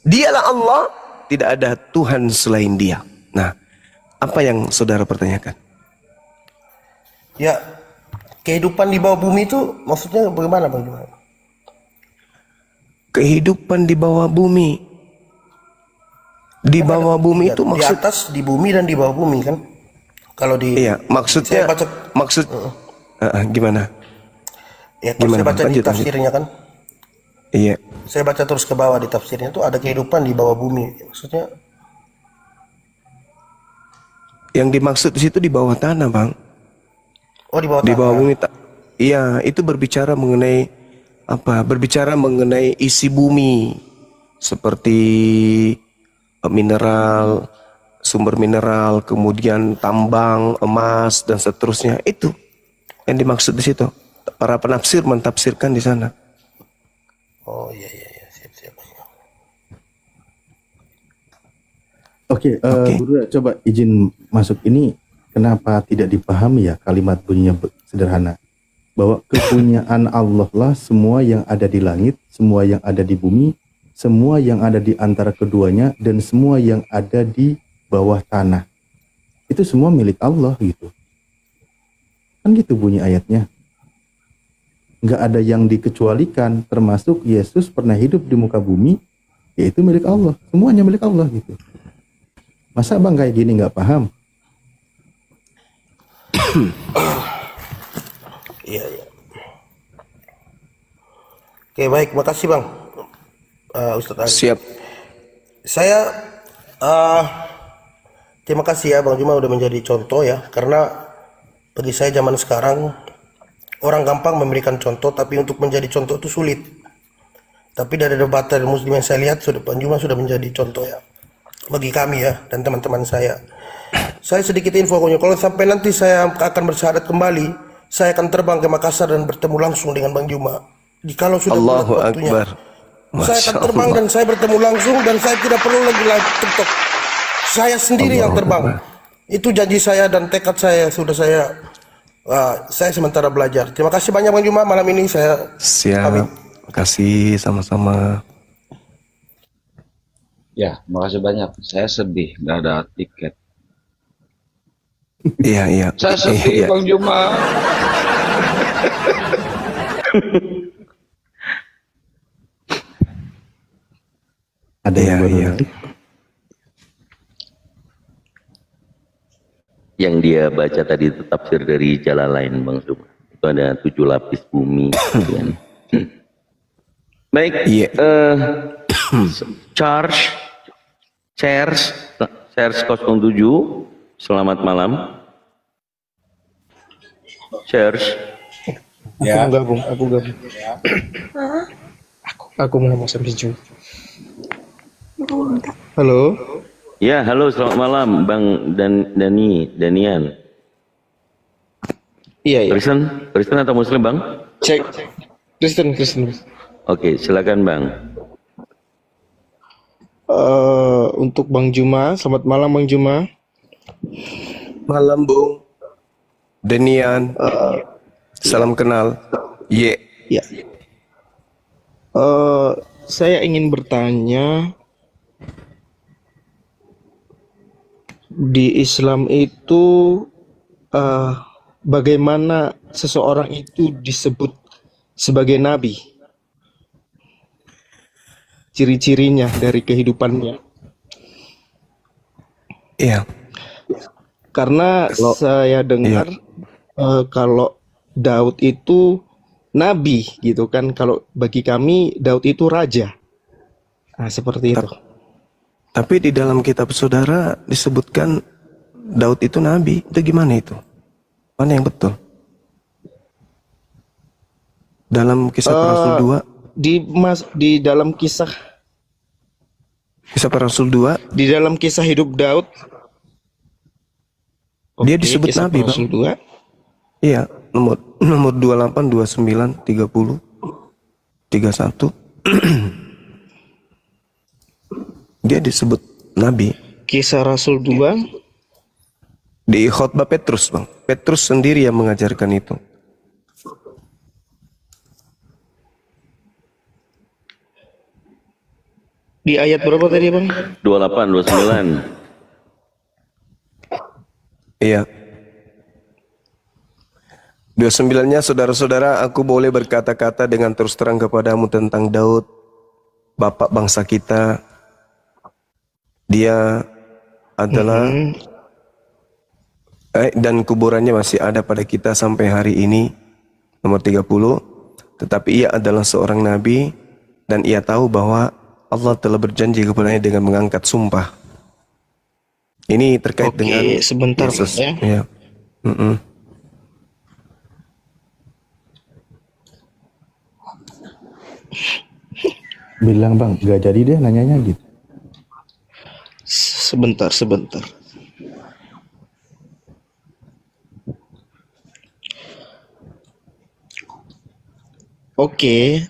Dialah Allah, tidak ada Tuhan selain dia. Nah, apa yang saudara pertanyakan? Ya, kehidupan di bawah bumi itu maksudnya bagaimana Bang Juma? Kehidupan di bawah bumi. Di bawah bumi itu maksud di atas, di bumi dan di bawah bumi kan? Kalau di iya, maksudnya gimana? Ya, kalau saya baca di tafsirnya kan? Iya. Saya baca terus ke bawah di tafsirnya itu ada kehidupan di bawah bumi. Maksudnya? Yang dimaksud di situ di bawah tanah, Bang. Oh, di bawah tanah. Di bawah bumi. Iya, itu berbicara mengenai apa? Berbicara mengenai isi bumi, seperti mineral, sumber mineral, kemudian tambang, emas dan seterusnya. Itu yang dimaksud di situ. Para penafsir mentafsirkan di sana. Oh iya, siap. Oke, Bro, coba izin masuk ini. Kenapa tidak dipahami ya kalimat bunyinya sederhana? Bahwa kepunyaan Allah lah semua yang ada di langit, semua yang ada di bumi, semua yang ada di antara keduanya, dan semua yang ada di bawah tanah. Itu semua milik Allah gitu. Kan gitu bunyi ayatnya. Nggak ada yang dikecualikan, termasuk Yesus pernah hidup di muka bumi, yaitu milik Allah. Semuanya milik Allah gitu. Masa Bang kayak gini nggak paham? Iya. Oke, baik, makasih Bang. Ustadz Ali. Siap. Saya terima kasih ya Bang Juma udah menjadi contoh ya, karena bagi saya zaman sekarang orang gampang memberikan contoh, tapi untuk menjadi contoh itu sulit. Tapi dari debat dari Muslim yang saya lihat, Bang Juma sudah menjadi contoh ya bagi kami ya dan teman-teman saya. Saya sedikit info, kalau sampai nanti saya akan bersyahadat kembali, saya akan terbang ke Makassar dan bertemu langsung dengan Bang Juma. Jikalau sudah bulat Allahu waktunya, Akbar. saya akan terbang dan saya bertemu langsung dan saya tidak perlu lagi live TikTok. Saya sendiri yang terbang. Itu janji saya dan tekad saya sudah saya sementara belajar. Terima kasih banyak Bang Juma, malam ini saya Siap. pamit. Makasih sama-sama. Ya, makasih banyak. Saya sedih nggak ada tiket. Iya, iya. Saya sedih Iya. Bang Juma. Ada yang baru Iya. lagi? Yang dia baca tadi itu tafsir dari Jalalain Bang Zuma. Itu ada 7 lapis bumi. gitu kan. Baik, Iya. Charles 07, selamat malam. Charles, Aku gabung. Aku mau ngomong sampai jauh. Halo. ya halo selamat malam Bang Danian. Iya. Kristen atau Muslim Bang? Cek. Kristen. Oke, silakan Bang. Untuk Bang Juma, selamat malam Bang Juma. Malam, Bung. Denian. Salam kenal. Ye. Ya. Saya ingin bertanya, di Islam itu bagaimana seseorang itu disebut sebagai nabi? Ciri-cirinya dari kehidupannya. Iya. Karena saya dengar kalau Daud itu nabi gitu kan. Kalau bagi kami Daud itu raja. Nah, seperti itu. Tapi di dalam kitab saudara disebutkan Daud itu nabi. Itu gimana itu? Mana yang betul? Dalam kisah para Rasul 2, Di dalam kisah kisah para Rasul 2, di dalam kisah hidup Daud, dia oke, disebut kisah nabi, para Rasul 2. iya, nomor 28, 29, 30, 31. Dia disebut nabi. Kisah Rasul 2. Di khotbah Petrus, Bang. Petrus sendiri yang mengajarkan itu. Di ayat berapa tadi, Bang? 28, 29. Iya. 29-nya, saudara-saudara, aku boleh berkata-kata dengan terus terang kepadamu tentang Daud, bapak bangsa kita. Dia adalah dan kuburannya masih ada pada kita sampai hari ini, nomor 30. Tetapi ia adalah seorang nabi dan ia tahu bahwa Allah telah berjanji kepadanya dengan mengangkat sumpah. Ini terkait Oke, dengan sebentar, Yesus. Bang, Ya. Bilang Bang, gak jadi deh nanyanya gitu. Sebentar. Oke.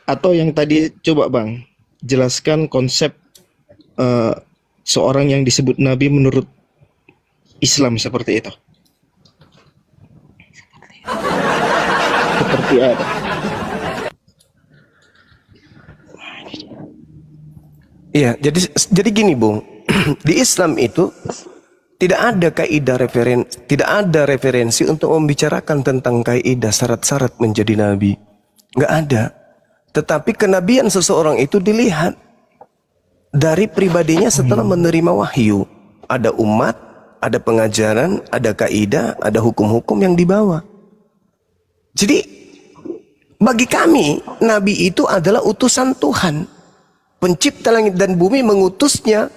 Atau yang tadi coba Bang, jelaskan konsep seorang yang disebut nabi menurut Islam seperti itu. Seperti apa? Iya, jadi gini, Bung. Di Islam itu tidak ada referensi untuk membicarakan tentang kaidah syarat-syarat menjadi nabi. Nggak ada. Tetapi kenabian seseorang itu dilihat dari pribadinya setelah menerima wahyu. Ada umat, ada pengajaran, ada kaidah, ada hukum-hukum yang dibawa. Jadi bagi kami, nabi itu adalah utusan Tuhan. Pencipta langit dan bumi mengutusnya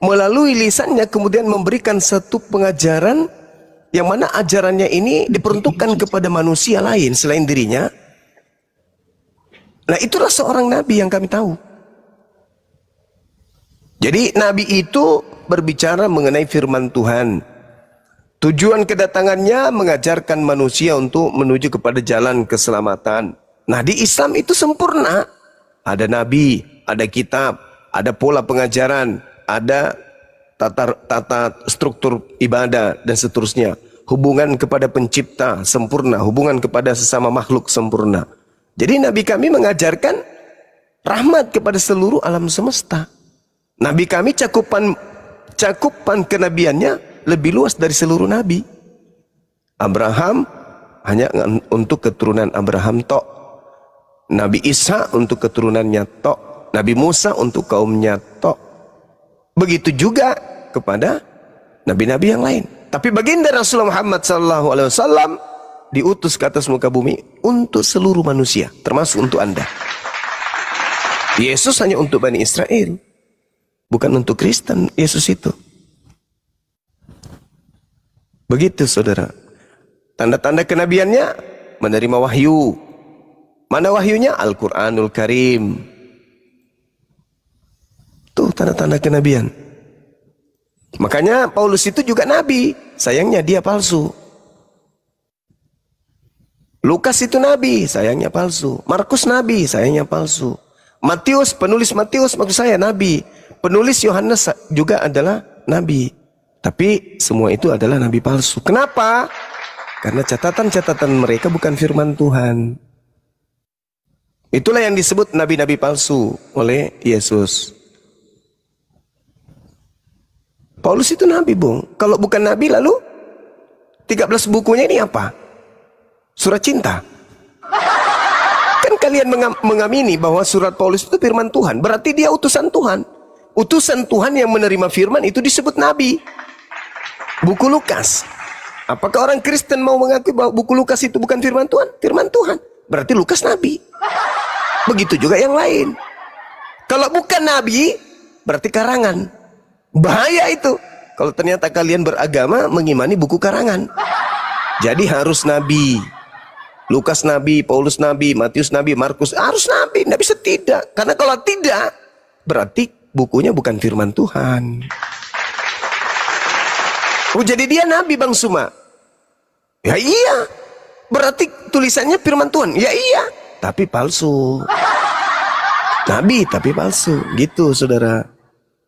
melalui lisannya, kemudian memberikan satu pengajaran yang mana ajarannya ini diperuntukkan kepada manusia lain selain dirinya. Nah, itulah seorang nabi yang kami tahu. Jadi nabi itu berbicara mengenai firman Tuhan, Tujuan kedatangannya mengajarkan manusia untuk menuju kepada jalan keselamatan. Nah, di Islam itu sempurna. Ada nabi, ada kitab, ada pola pengajaran, ada tata struktur ibadah dan seterusnya. Hubungan kepada pencipta sempurna, hubungan kepada sesama makhluk sempurna. Jadi nabi kami mengajarkan rahmat kepada seluruh alam semesta. Nabi kami cakupan kenabiannya lebih luas dari seluruh nabi. Abraham hanya untuk keturunan Abraham tok. Nabi Isa untuk keturunannya tok. Nabi Musa untuk kaumnya tok. Begitu juga kepada nabi-nabi yang lain. Tapi baginda Rasulullah Muhammad SAW diutus ke atas muka bumi untuk seluruh manusia, termasuk untuk Anda. Yesus hanya untuk Bani Israel, bukan untuk Kristen. Yesus itu. Begitu saudara. Tanda-tanda kenabiannya menerima wahyu. Mana wahyunya? Al-Quranul Karim. Tuh tanda-tanda kenabian. Makanya Paulus itu juga nabi. Sayangnya dia palsu. Lukas itu nabi. Sayangnya palsu. Markus nabi. Sayangnya palsu. Matius, penulis Matius maksud saya nabi. Penulis Yohanes juga adalah nabi. Tapi semua itu adalah nabi palsu. Kenapa? Karena catatan-catatan mereka bukan firman Tuhan. Itulah yang disebut nabi-nabi palsu oleh Yesus. Paulus itu nabi, Bung. Kalau bukan nabi lalu 13 bukunya ini apa? Surat cinta. Kan kalian mengamini bahwa surat Paulus itu firman Tuhan. Berarti dia utusan Tuhan. Utusan Tuhan yang menerima firman itu disebut nabi. Buku Lukas. Apakah orang Kristen mau mengakui bahwa buku Lukas itu bukan firman Tuhan? Firman Tuhan. Berarti Lukas nabi. Begitu juga yang lain. Kalau bukan nabi, berarti karangan. Bahaya itu. Kalau ternyata kalian beragama mengimani buku karangan. Jadi harus nabi. Lukas nabi, Paulus nabi, Matius nabi, Markus harus nabi. Tidak bisa tidak. Karena kalau tidak, berarti bukunya bukan firman Tuhan. Oh, jadi dia nabi, Bang Suma? Ya iya. Berarti tulisannya firman Tuhan? Ya iya. Tapi palsu. Nabi tapi palsu. Gitu saudara.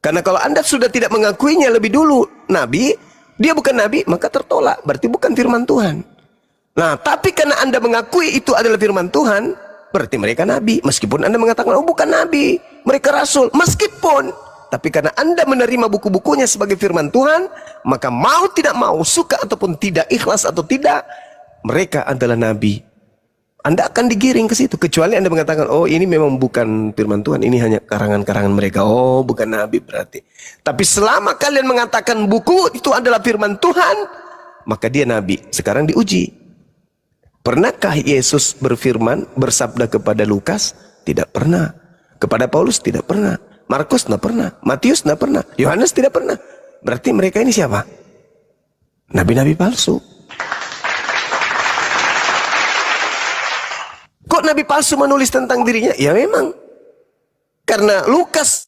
Karena kalau Anda sudah tidak mengakuinya lebih dulu nabi, dia bukan nabi, maka tertolak. Berarti bukan firman Tuhan. Nah, tapi karena Anda mengakui itu adalah firman Tuhan, berarti mereka nabi. Meskipun Anda mengatakan, oh bukan nabi, mereka rasul. Meskipun. Tapi karena Anda menerima buku-bukunya sebagai firman Tuhan, maka mau tidak mau, suka ataupun tidak, ikhlas atau tidak, mereka adalah nabi. Anda akan digiring ke situ. Kecuali Anda mengatakan, oh ini memang bukan firman Tuhan, ini hanya karangan-karangan mereka. Oh bukan nabi berarti. Tapi selama kalian mengatakan buku itu adalah firman Tuhan, maka dia nabi. Sekarang diuji. Pernahkah Yesus berfirman, bersabda kepada Lukas? Tidak pernah. Kepada Paulus? Tidak pernah. Markus tidak pernah, Matius tidak pernah, Yohanes tidak pernah. Berarti mereka ini siapa? Nabi-nabi palsu. Kok nabi palsu menulis tentang dirinya? Ya memang. Karena Lukas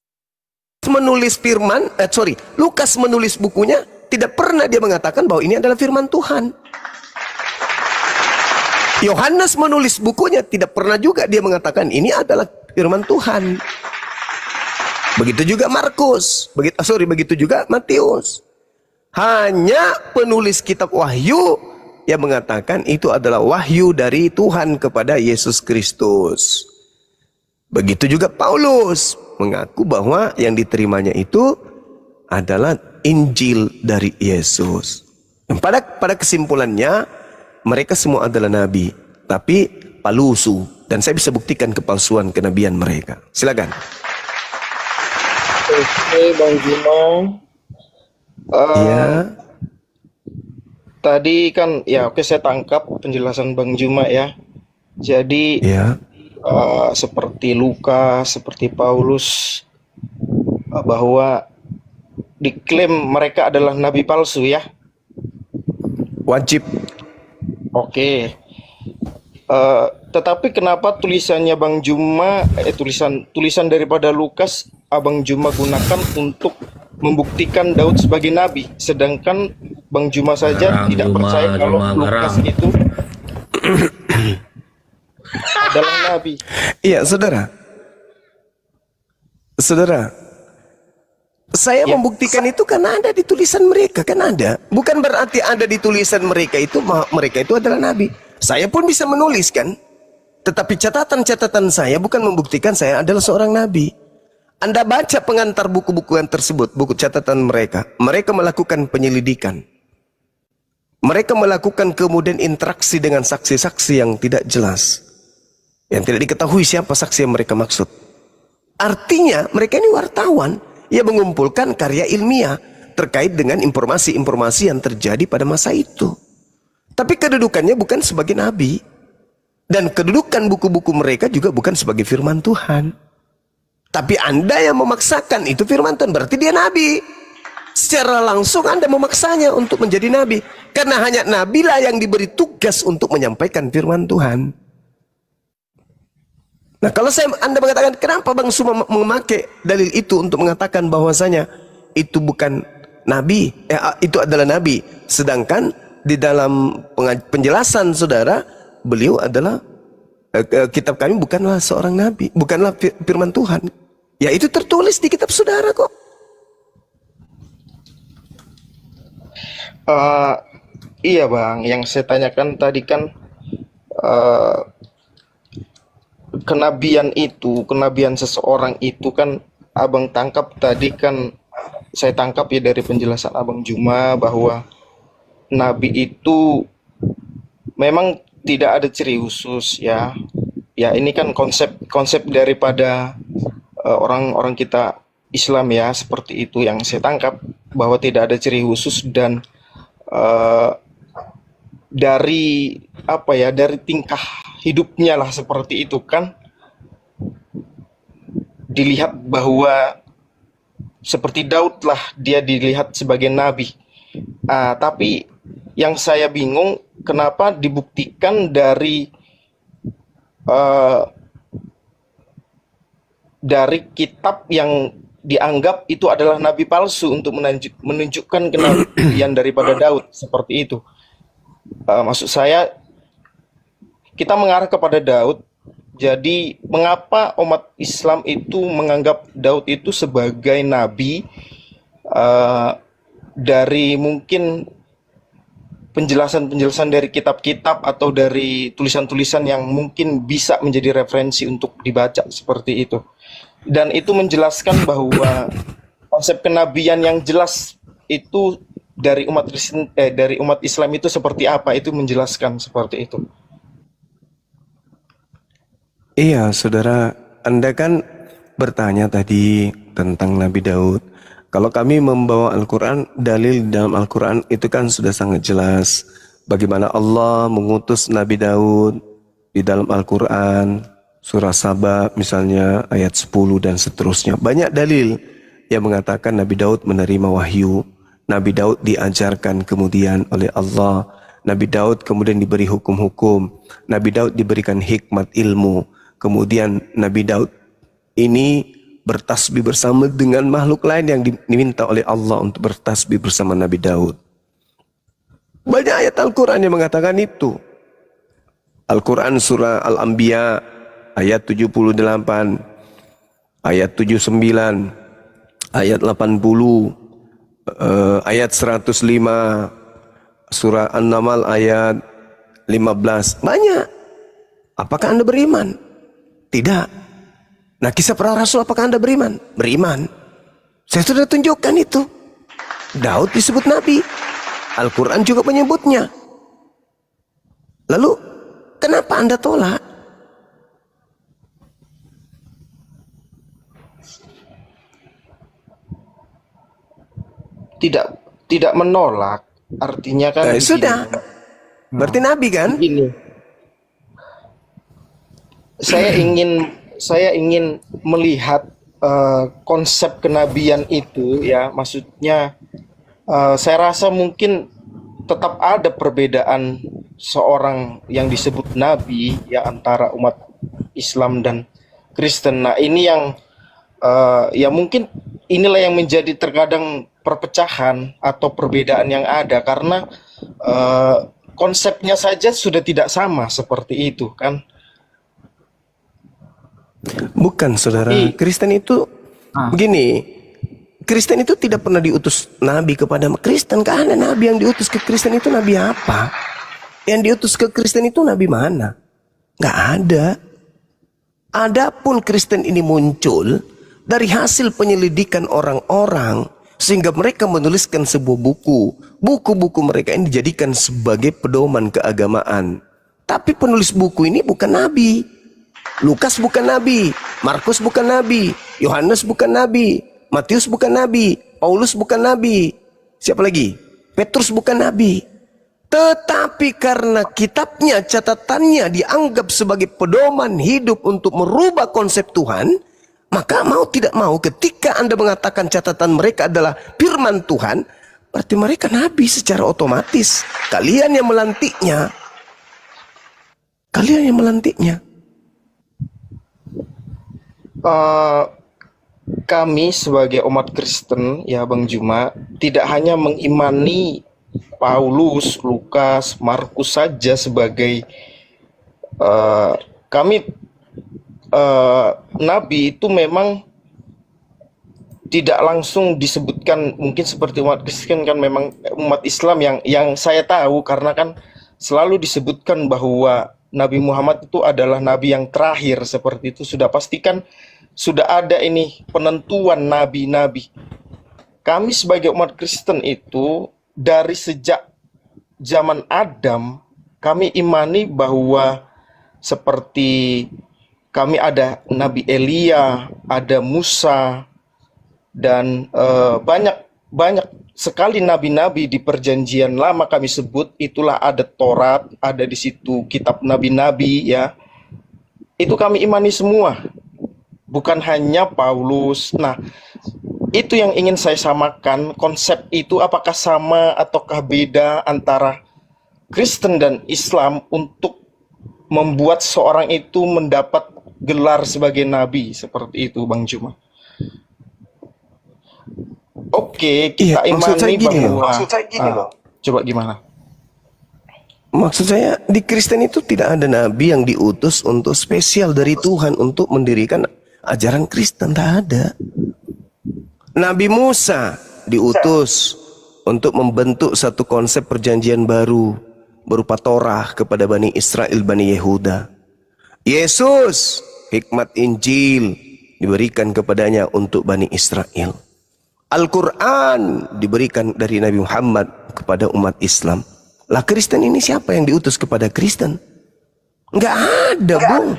menulis Lukas menulis bukunya, tidak pernah dia mengatakan bahwa ini adalah firman Tuhan. Yohanes menulis bukunya, tidak pernah juga dia mengatakan ini adalah firman Tuhan. Begitu juga Markus, begitu juga Matius. Hanya penulis kitab Wahyu yang mengatakan itu adalah wahyu dari Tuhan kepada Yesus Kristus. Begitu juga Paulus mengaku bahwa yang diterimanya itu adalah Injil dari Yesus. Dan pada kesimpulannya mereka semua adalah nabi, tapi palsu. Dan saya bisa buktikan kepalsuan kenabian mereka. Silakan. Oke, Bang Juma. Iya. Tadi kan, ya oke saya tangkap penjelasan Bang Juma ya. Jadi, ya. Seperti Lukas, seperti Paulus, bahwa diklaim mereka adalah nabi palsu ya. Wajib. Oke. Tetapi kenapa tulisannya Bang Juma, tulisan daripada Lukas, Abang Juma gunakan untuk membuktikan Daud sebagai nabi, sedangkan Bang Juma saja tidak percaya kalau Lukas itu adalah nabi. Iya, saudara. Saudara, saya membuktikan itu karena ada di tulisan mereka, kan ada. Bukan berarti ada di tulisan mereka itu adalah nabi. Saya pun bisa menuliskan, tetapi catatan-catatan saya bukan membuktikan saya adalah seorang nabi. Anda baca pengantar buku-buku yang tersebut, buku catatan mereka. Mereka melakukan penyelidikan. Mereka melakukan kemudian interaksi dengan saksi-saksi yang tidak jelas, yang tidak diketahui siapa saksi yang mereka maksud. Artinya mereka ini wartawan yang mengumpulkan karya ilmiah terkait dengan informasi-informasi yang terjadi pada masa itu. Tapi kedudukannya bukan sebagai nabi. Dan kedudukan buku-buku mereka juga bukan sebagai firman Tuhan. Tapi Anda yang memaksakan itu firman Tuhan, berarti dia nabi. Secara langsung Anda memaksanya untuk menjadi nabi. Karena hanya nabilah yang diberi tugas untuk menyampaikan firman Tuhan. Nah, kalau Anda mengatakan, kenapa Bang Suma memakai dalil itu untuk mengatakan bahwasanya itu bukan nabi, itu adalah nabi. Sedangkan di dalam penjelasan saudara, beliau adalah kitab kami bukanlah seorang nabi, bukanlah firman Tuhan. Ya, itu tertulis di kitab saudara kok. Iya Bang, yang saya tanyakan tadi kan kenabian seseorang itu kan Abang tangkap tadi kan, saya tangkap ya dari penjelasan Abang Juma bahwa nabi itu memang tidak ada ciri khusus ya. Ya ini kan konsep daripada orang-orang kita Islam ya, seperti itu yang saya tangkap, bahwa tidak ada ciri khusus dan dari dari tingkah hidupnya lah seperti itu kan dilihat bahwa seperti Daud lah dia dilihat sebagai nabi. Tapi yang saya bingung kenapa dibuktikan dari kitab yang dianggap itu adalah nabi palsu untuk menunjukkan kenabian daripada Daud seperti itu. Maksud saya kita mengarah kepada Daud. Jadi mengapa umat Islam itu menganggap Daud itu sebagai nabi dari mungkin penjelasan-penjelasan dari kitab-kitab atau dari tulisan-tulisan yang mungkin bisa menjadi referensi untuk dibaca seperti itu. Dan itu menjelaskan bahwa konsep kenabian yang jelas itu dari umat Islam itu seperti apa, itu menjelaskan seperti itu. Iya, saudara, Anda kan bertanya tadi tentang Nabi Daud. Kalau kami membawa Al-Quran, dalil dalam Al-Quran itu kan sudah sangat jelas. Bagaimana Allah mengutus Nabi Daud di dalam Al-Quran, surah Saba misalnya ayat 10 dan seterusnya. Banyak dalil yang mengatakan Nabi Daud menerima wahyu. Nabi Daud diajarkan kemudian oleh Allah. Nabi Daud kemudian diberi hukum-hukum. Nabi Daud diberikan hikmat ilmu. Kemudian Nabi Daud ini bertasbih bersama dengan makhluk lain yang diminta oleh Allah untuk bertasbih bersama Nabi Daud. Banyak ayat Al-Quran yang mengatakan itu. Al-Quran surah Al-Anbiya ayat 78, ayat 79, ayat 80, ayat 105, surah An-Naml ayat 15. Banyak. Apakah Anda beriman? Tidak. Nah, kisah para rasul, apakah Anda beriman? Beriman. Saya sudah tunjukkan itu. Daud disebut nabi. Al-Quran juga menyebutnya. Lalu, kenapa Anda tolak? Tidak menolak. Artinya kan sudah. Berarti nabi kan? Begini. Saya ingin melihat konsep kenabian itu ya, maksudnya saya rasa mungkin tetap ada perbedaan seorang yang disebut nabi ya antara umat Islam dan Kristen. Nah, ini yang ya mungkin inilah yang menjadi terkadang perpecahan atau perbedaan yang ada karena konsepnya saja sudah tidak sama seperti itu kan. Bukan, saudara. Kristen itu begini. Kristen itu tidak pernah diutus nabi kepada Kristen. Gak ada nabi yang diutus ke Kristen. Itu nabi apa? Yang diutus ke Kristen itu nabi mana? Gak ada. Adapun Kristen ini muncul dari hasil penyelidikan orang-orang sehingga mereka menuliskan sebuah buku. Buku-buku mereka ini dijadikan sebagai pedoman keagamaan. Tapi penulis buku ini bukan nabi. Lukas bukan nabi, Markus bukan nabi, Yohanes bukan nabi, Matius bukan nabi, Paulus bukan nabi. Siapa lagi? Petrus bukan nabi. Tetapi karena kitabnya, catatannya dianggap sebagai pedoman hidup untuk merubah konsep Tuhan, maka mau tidak mau ketika Anda mengatakan catatan mereka adalah firman Tuhan, berarti mereka nabi secara otomatis. Kalian yang melantiknya. Kalian yang melantiknya. Kami sebagai umat Kristen ya Bang Juma tidak hanya mengimani Paulus, Lukas, Markus saja sebagai kami nabi itu memang tidak langsung disebutkan, mungkin seperti umat Kristen kan memang umat Islam yang saya tahu karena kan selalu disebutkan bahwa Nabi Muhammad itu adalah nabi yang terakhir seperti itu, sudah pastikan sudah ada ini penentuan nabi-nabi. Kami sebagai umat Kristen itu dari sejak zaman Adam kami imani bahwa seperti kami ada Nabi Elia, ada Musa dan banyak sekali nabi-nabi di perjanjian lama kami sebut, itulah ada Taurat, ada di situ kitab nabi-nabi ya. Itu kami imani semua. Bukan hanya Paulus. Nah, itu yang ingin saya samakan. Konsep itu apakah sama ataukah beda antara Kristen dan Islam untuk membuat seorang itu mendapat gelar sebagai nabi seperti itu, Bang Juma. Oke, kita imani bahwa coba gimana? Maksud saya di Kristen itu tidak ada nabi yang diutus untuk spesial dari Tuhan untuk mendirikan ajaran Kristen, tak ada. Nabi Musa diutus untuk membentuk satu konsep perjanjian baru berupa Torah kepada Bani Israel, Bani Yehuda. Yesus, hikmat Injil diberikan kepadanya untuk Bani Israel. Al-Quran diberikan dari Nabi Muhammad kepada umat Islam. Lah Kristen ini siapa yang diutus kepada Kristen? Enggak ada, Bung.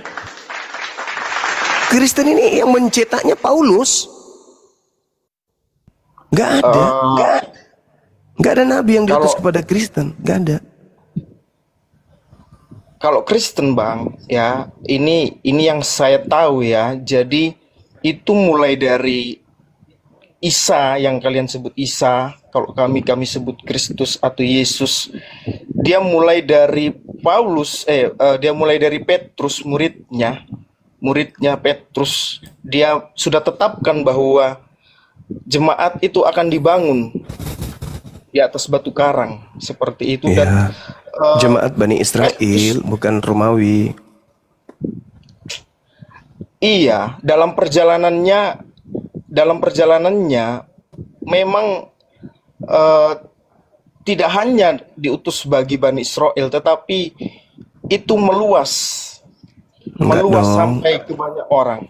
Kristen ini yang mencetaknya Paulus. Enggak ada. Enggak ada nabi yang diutus kepada Kristen. Enggak ada. Kalau Kristen, Bang, ya, ini yang saya tahu ya. Jadi itu mulai dari Isa yang kalian sebut Isa, kalau kami sebut Kristus atau Yesus. Dia mulai dari Paulus, dia mulai dari Petrus, muridnya Petrus. Dia sudah tetapkan bahwa jemaat itu akan dibangun di atas batu karang seperti itu. Dan jemaat Bani Israel bukan Romawi. Iya, dalam perjalanannya memang tidak hanya diutus bagi Bani Israel, tetapi itu meluas sampai ke banyak orang.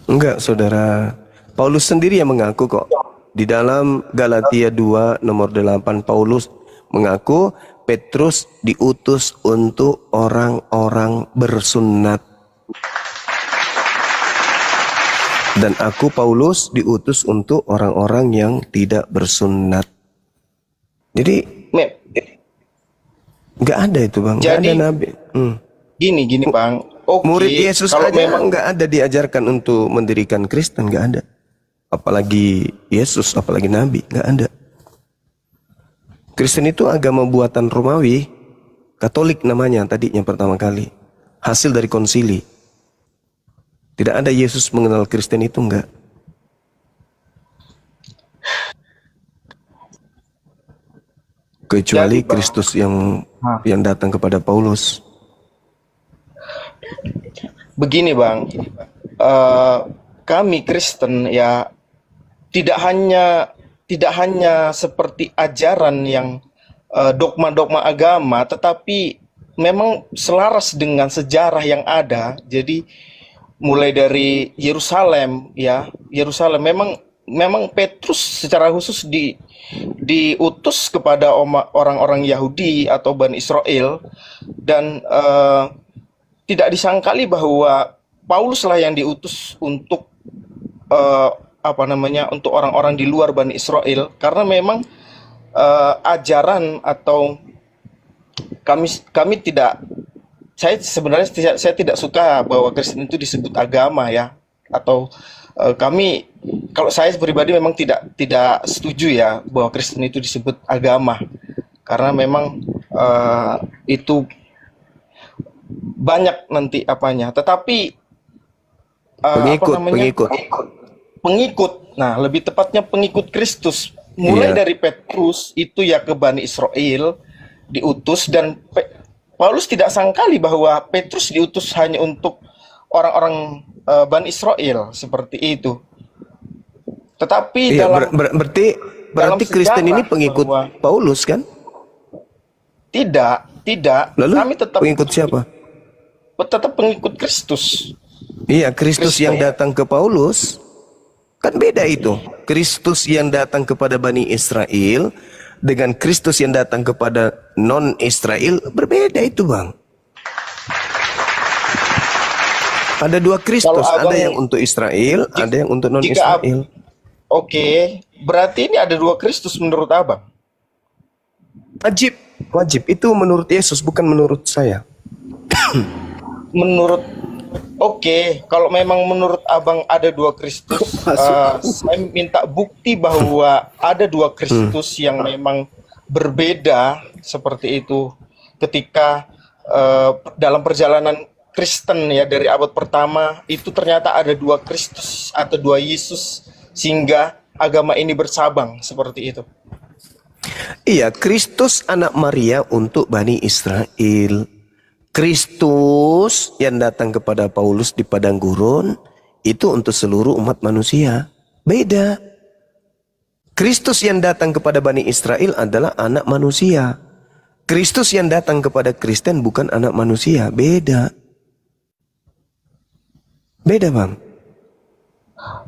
Enggak, saudara. Paulus sendiri yang mengaku kok. Di dalam Galatia 2 nomor 8, Paulus mengaku Petrus diutus untuk orang-orang bersunat. Dan aku Paulus diutus untuk orang-orang yang tidak bersunat. Jadi nggak ada itu, Bang. Nggak ada nabi. Gini Bang. Murid Yesus kalau aja memang nggak ada diajarkan untuk mendirikan Kristen, nggak ada. Apalagi Yesus, apalagi nabi, nggak ada. Kristen itu agama buatan Romawi, Katolik namanya tadinya pertama kali. Hasil dari konsili. Tidak ada Yesus mengenal Kristen itu, enggak. kecuali Jadi, Bang, Kristus yang datang kepada Paulus. begini Bang, kami Kristen ya tidak hanya seperti ajaran yang dogma-dogma agama, tetapi memang selaras dengan sejarah yang ada. Jadi mulai dari Yerusalem ya, Yerusalem memang Petrus secara khusus diutus kepada orang-orang Yahudi atau Bani Israel, dan tidak disangkali bahwa Paulus lah yang diutus untuk untuk orang-orang di luar Bani Israel, karena memang ajaran atau kami tidak, saya tidak suka bahwa Kristen itu disebut agama ya, atau kalau saya pribadi memang tidak setuju ya bahwa Kristen itu disebut agama, karena memang itu banyak nanti apanya, tetapi pengikut. Nah, lebih tepatnya pengikut Kristus. Mulai dari Petrus itu ya ke Bani Israel diutus, dan Paulus tidak sangkali bahwa Petrus diutus hanya untuk orang-orang Bani Israel seperti itu. Tetapi berarti Kristen ini pengikut Paulus kan? Tidak. Lalu kami tetap pengikut siapa? Tetap pengikut Kristus. Iya, Kristus yang datang ke Paulus. Kan beda itu. Kristus yang datang kepada Bani Israel dengan Kristus yang datang kepada non-Israel berbeda itu, Bang. Ada dua Kristus, ada yang untuk Israel, ada yang untuk non-Israel. Oke, berarti ini ada dua Kristus menurut Abang? Wajib. Itu menurut Yesus, bukan menurut saya. Oke, kalau memang menurut Abang ada dua Kristus, saya minta bukti bahwa ada dua Kristus yang memang berbeda seperti itu. Ketika dalam perjalanan Kristen ya dari abad pertama itu ternyata ada dua Kristus atau dua Yesus, sehingga agama ini bersabang seperti itu. Iya, Kristus anak Maria untuk Bani Israel. Kristus yang datang kepada Paulus di padang gurun itu untuk seluruh umat manusia. Beda. Kristus yang datang kepada Bani Israel adalah anak manusia. Kristus yang datang kepada Kristen bukan anak manusia. Beda. Beda, Bang.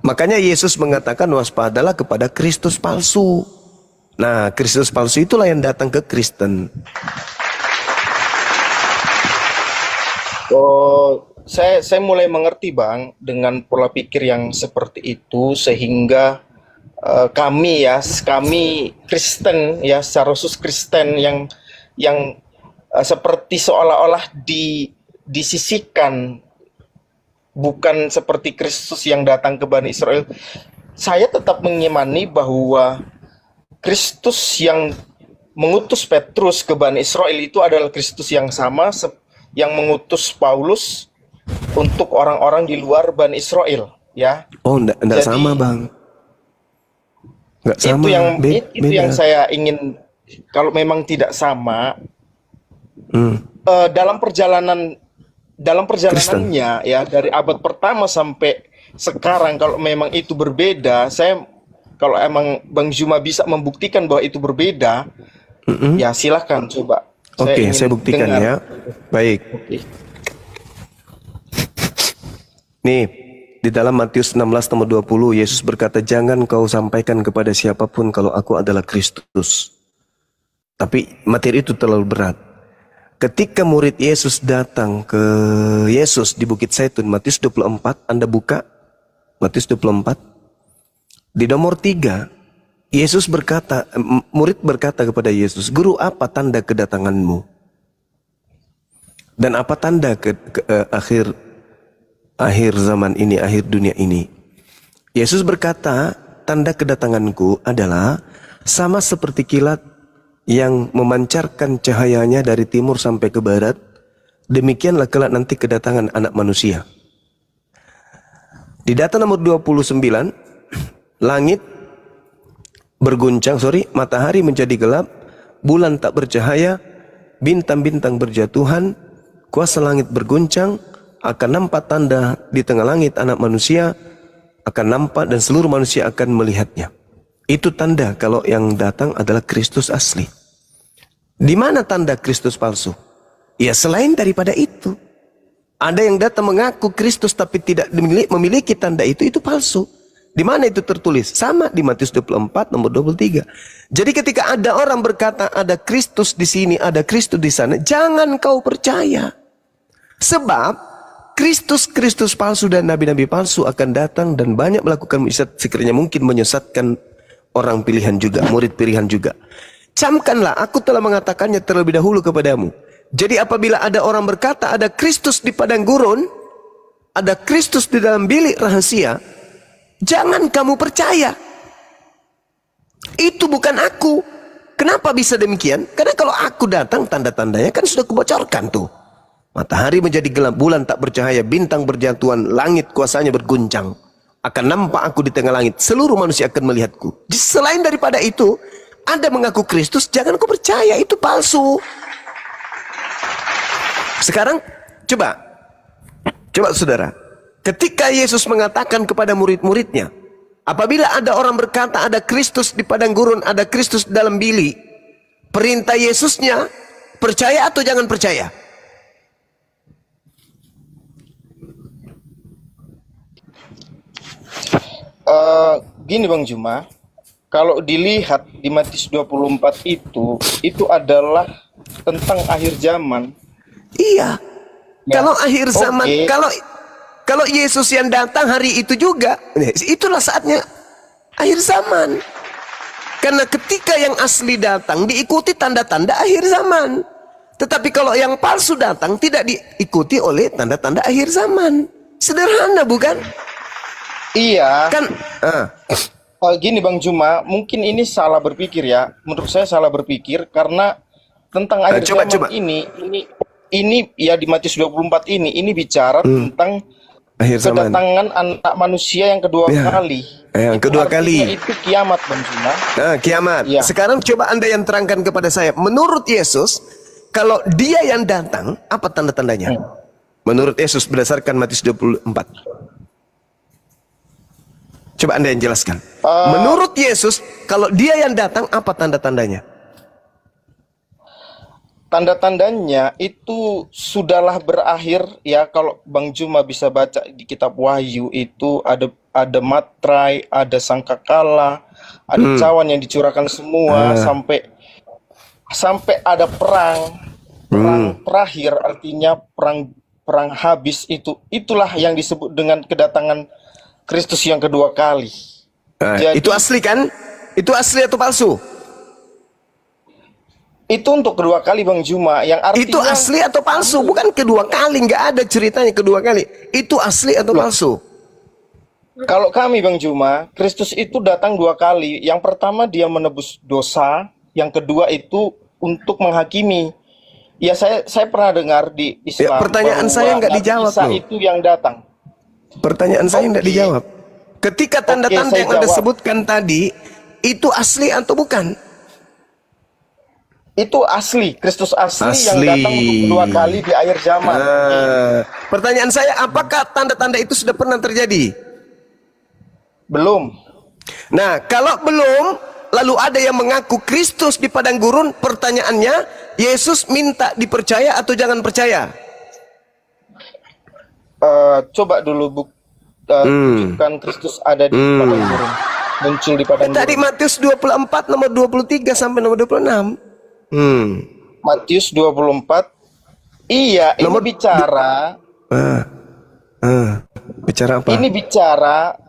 Makanya Yesus mengatakan waspadalah kepada Kristus palsu. Nah, Kristus palsu itulah yang datang ke Kristen. Oh, saya mulai mengerti Bang dengan pola pikir yang seperti itu, sehingga kami Kristen ya, secara khusus Kristen yang seperti seolah-olah disisihkan, bukan seperti Kristus yang datang ke Bani Israel. Saya tetap mengimani bahwa Kristus yang mengutus Petrus ke Bani Israel itu adalah Kristus yang sama yang mengutus Paulus untuk orang-orang di luar Bani Israel, ya. Oh, enggak sama, Bang. Enggak sama. Itu yang saya ingin, kalau memang tidak sama, dalam perjalanannya ya dari abad pertama sampai sekarang, kalau memang itu berbeda, kalau emang Bang Zuma bisa membuktikan bahwa itu berbeda, ya silahkan coba. Oke, saya buktikan ya. Baik. Nih, di dalam Matius 16 nomor 20, Yesus berkata, jangan kau sampaikan kepada siapapun kalau aku adalah Kristus. Tapi materi itu terlalu berat. Ketika murid Yesus datang ke Yesus di Bukit Zaitun, Matius 24, Anda buka. Matius 24. Di nomor 3, Yesus berkata, murid berkata kepada Yesus, Guru, apa tanda kedatanganmu? Dan apa tanda akhir zaman ini, akhir dunia ini? Yesus berkata, tanda kedatanganku adalah sama seperti kilat yang memancarkan cahayanya dari timur sampai ke barat. Demikianlah kelak nanti kedatangan anak manusia. Di data nomor 29, langit berguncang, matahari menjadi gelap, bulan tak bercahaya, bintang-bintang berjatuhan, kuasa langit berguncang, akan nampak tanda di tengah langit anak manusia, akan nampak dan seluruh manusia akan melihatnya. Itu tanda kalau yang datang adalah Kristus asli. Di mana tanda Kristus palsu? Ya selain daripada itu. Ada yang datang mengaku Kristus tapi tidak memiliki tanda itu palsu. Di mana itu tertulis? Sama di Matius 24 nomor 23. Jadi ketika ada orang berkata ada Kristus di sini, ada Kristus di sana, jangan kau percaya. Sebab Kristus palsu dan nabi-nabi palsu akan datang dan banyak melakukan mukjizat sekiranya mungkin menyesatkan orang pilihan juga, murid pilihan juga. Camkanlah, aku telah mengatakannya terlebih dahulu kepadamu. Jadi apabila ada orang berkata ada Kristus di padang gurun, ada Kristus di dalam bilik rahasia, jangan kamu percaya. Itu bukan aku. Kenapa bisa demikian? Karena kalau aku datang, tanda-tandanya kan sudah kubocorkan tuh. Matahari menjadi gelap, bulan tak bercahaya, bintang berjatuhan, langit kuasanya berguncang. Akan nampak aku di tengah langit, seluruh manusia akan melihatku. Selain daripada itu, Anda mengaku Kristus, jangan kau percaya, itu palsu. Sekarang coba saudara, ketika Yesus mengatakan kepada murid-muridnya, apabila ada orang berkata ada Kristus di padang gurun, ada Kristus dalam bilik, perintah Yesusnya percaya atau jangan percaya? Gini Bang Juma, kalau dilihat di Matius 24 itu adalah tentang akhir zaman. Iya. Ya. Kalau akhir zaman, kalau Yesus yang datang hari itu juga, itulah saatnya akhir zaman. Karena ketika yang asli datang diikuti tanda-tanda akhir zaman. Tetapi kalau yang palsu datang tidak diikuti oleh tanda-tanda akhir zaman. Sederhana bukan? Iya. Kan gini Bang Juma, mungkin ini salah berpikir ya. Menurut saya salah berpikir karena tentang akhir zaman ini ya di Matius 24 ini bicara tentang akhir zaman. Kedatangan anak manusia yang kedua kali. Yang kedua kali. Itu kiamat Bang Juma. Kiamat. Ya. Sekarang coba Anda yang terangkan kepada saya. Menurut Yesus, kalau dia yang datang, apa tanda-tandanya? Menurut Yesus berdasarkan Matius 24. Coba Anda yang jelaskan. Menurut Yesus, kalau dia yang datang, apa tanda-tandanya? Tanda-tandanya itu sudahlah berakhir ya. Kalau Bang Juma bisa baca di kitab Wahyu itu ada matrai, ada sangkakala, ada cawan yang dicurahkan semua sampai ada perang terakhir, artinya perang habis. Itulah yang disebut dengan kedatangan Kristus yang kedua kali. Jadi, itu asli kan? Itu asli atau palsu? Itu untuk kedua kali Bang Juma, yang artinya itu asli atau palsu? Bukan kedua kali, nggak ada ceritanya kedua kali. Itu asli atau palsu? Kalau kami Bang Juma, Kristus itu datang dua kali. Yang pertama dia menebus dosa, yang kedua itu untuk menghakimi. Ya saya pernah dengar di Islam. Ya, pertanyaan saya nggak dijawab loh. Itu yang datang. Pertanyaan saya nggak dijawab. Ketika tanda-tanda yang Anda sebutkan tadi, itu asli atau bukan? Itu asli, Kristus asli yang datang untuk kedua kali di akhir zaman. Pertanyaan saya, apakah tanda-tanda itu sudah pernah terjadi? Belum. Nah, kalau belum, lalu ada yang mengaku Kristus di padang gurun, pertanyaannya, Yesus minta dipercaya atau jangan percaya? Coba dulu tunjukkan Kristus ada di padang gurun, muncul di padang gurun. Tadi Matius 24 nomor 23 sampai nomor 26. Matius 24. Iya, ini bicara. Bicara apa? Ini bicara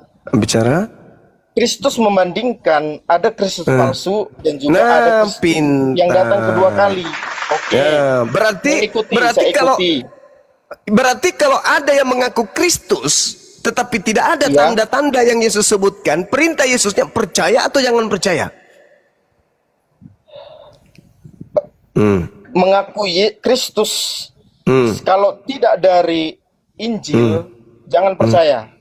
Kristus membandingkan ada Kristus palsu dan juga ada Kristus yang datang kedua kali. Oke. Berarti kalau ada yang mengaku Kristus tetapi tidak ada tanda-tanda yang Yesus sebutkan, perintah Yesusnya percaya atau jangan percaya? Mengakui Kristus kalau tidak dari Injil jangan percaya.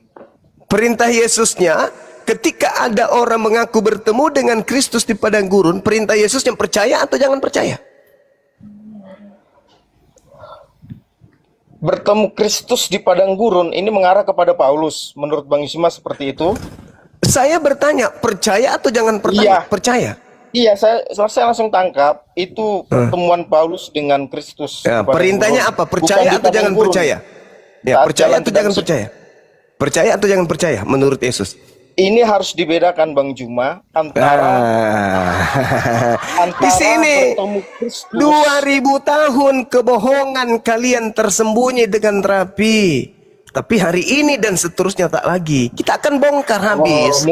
Perintah Yesusnya ketika ada orang mengaku bertemu dengan Kristus di padang gurun, perintah Yesus yang percaya atau jangan percaya? Bertemu Kristus di padang gurun ini mengarah kepada Paulus. Menurut Bang Yusma seperti itu. Saya bertanya, percaya atau jangan percaya? Iya. Percaya. Iya, saya langsung tangkap itu pertemuan Paulus dengan Kristus. Ya, di padang perintahnya gurun. apa? Bukan Percaya di atau padang jangan gurun. percaya? Ya, Saat percaya jalan atau ke jangan Damsyik. percaya? Percaya atau jangan percaya menurut Yesus? Ini harus dibedakan Bang Juma antara Di sini bertemu Kristus. 2000 tahun kebohongan kalian tersembunyi dengan rapi. Tapi hari ini dan seterusnya tak lagi. Kita akan bongkar habis.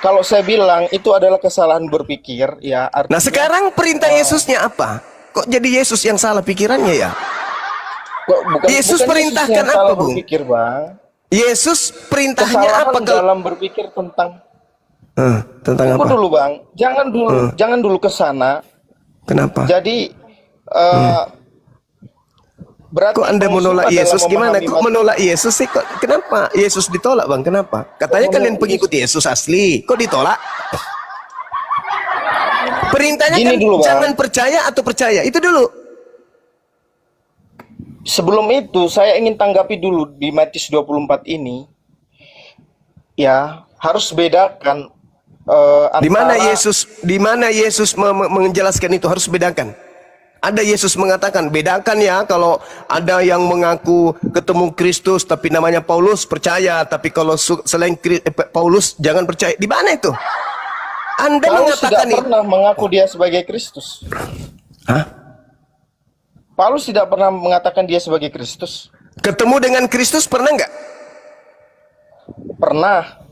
Kalau saya bilang itu adalah kesalahan berpikir, ya. Nah sekarang perintah Yesusnya apa? Kok jadi Yesus yang salah pikirannya ya? Yesus perintahkan Yesus yang apa, salah Bung? berpikir, Bang. Yesus perintahnya Kesalahan apa? dalam berpikir tentang Tentang Tunggu apa? dulu Bang, jangan dulu ke sana. Kenapa? Jadi berarti Kok Anda Bang menolak Yusuf Yesus? adalah Gimana? memahami Kok menolak Yesus sih? Kok, kenapa Yesus ditolak, Bang? Kenapa? Katanya kalian pengikut Yesus asli. Kok ditolak? Perintahnya Gini kan dulu, Bang. jangan percaya atau percaya. Itu dulu. Sebelum itu saya ingin tanggapi dulu di Matius 24 ini. Ya, harus bedakan Di mana antara Yesus menjelaskan itu harus bedakan. Ada Yesus mengatakan bedakan ya, kalau ada yang mengaku ketemu Kristus tapi namanya Paulus percaya, tapi kalau selain Paulus jangan percaya. Di mana itu? Anda Paulus mengatakan tidak pernah mengaku dia sebagai Kristus. Hah? Paulus tidak pernah mengatakan dia sebagai Kristus. Ketemu dengan Kristus pernah nggak? Pernah.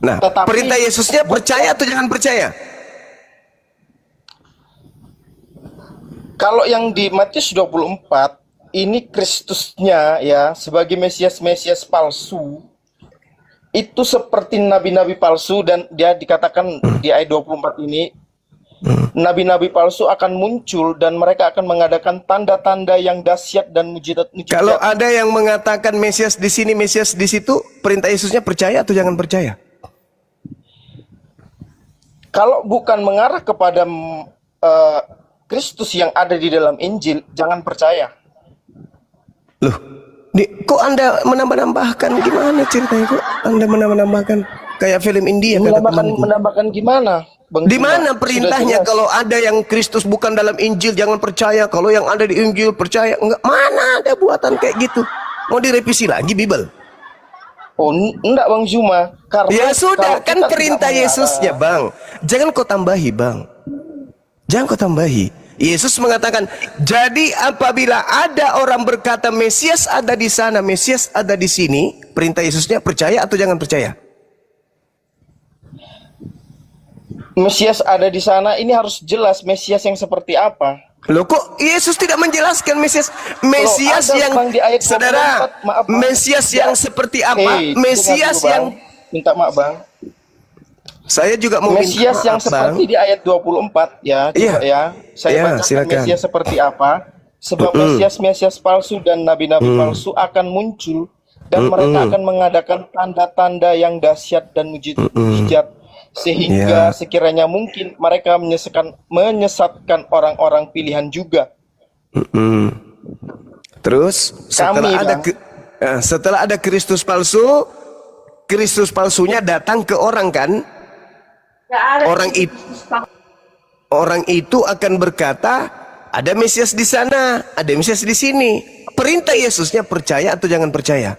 Nah, Tetapi perintah Yesusnya percaya atau jangan percaya? Kalau yang di Matius 24 ini Kristusnya ya sebagai Mesias palsu itu seperti nabi-nabi palsu, dan dia dikatakan di ayat 24 ini nabi-nabi palsu akan muncul dan mereka akan mengadakan tanda-tanda yang dahsyat dan mujizat-mujizat. Kalau ada yang mengatakan Mesias di sini, Mesias di situ, perintah Yesusnya percaya atau jangan percaya? Kalau bukan mengarah kepada Kristus yang ada di dalam Injil, jangan percaya. Loh, kok Anda menambah-nambahkan? Gimana ceritanya kok Anda menambah-nambahkan? Kayak film India kata temanku. Menambahkan gimana? Bang Di Juma? mana Sudah perintahnya jelas. kalau ada yang Kristus bukan dalam Injil jangan percaya, kalau yang ada di Injil percaya? Enggak, mana ada buatan kayak gitu? Mau direvisi lagi Bible? Oh, enggak Bang Juma. Karena Ya sudah, kalau kan kita perintah tidak Yesusnya, Bang. Jangan kau tambahi, Bang. Jangan kau tambahi. Yesus mengatakan, jadi apabila ada orang berkata Mesias ada di sana, Mesias ada di sini, perintah Yesusnya percaya atau jangan percaya? Mesias ada di sana, ini harus jelas Mesias yang seperti apa. Loh, kok Yesus tidak menjelaskan Mesias Ada, yang Bang, di ayat saudara, 24, maaf, Bang. Mesias yang seperti apa? Hei, Mesias dengar dulu, yang Bang. Minta maaf Bang. saya juga mau Mesias minta yang maaf, seperti Bang. di ayat 24 ya, coba ya. Saya Iya, bacakan silakan. Mesias seperti apa. Sebab Mesias palsu dan nabi-nabi palsu akan muncul dan mereka akan mengadakan tanda-tanda yang dahsyat dan mujizat sehingga Ya. sekiranya mungkin mereka menyesatkan orang-orang pilihan juga. Terus setelah ada Kristus palsu, Kristus palsunya datang ke orang kan? Orang itu akan berkata, ada Mesias di sana, ada Mesias di sini. Perintah Yesusnya percaya atau jangan percaya?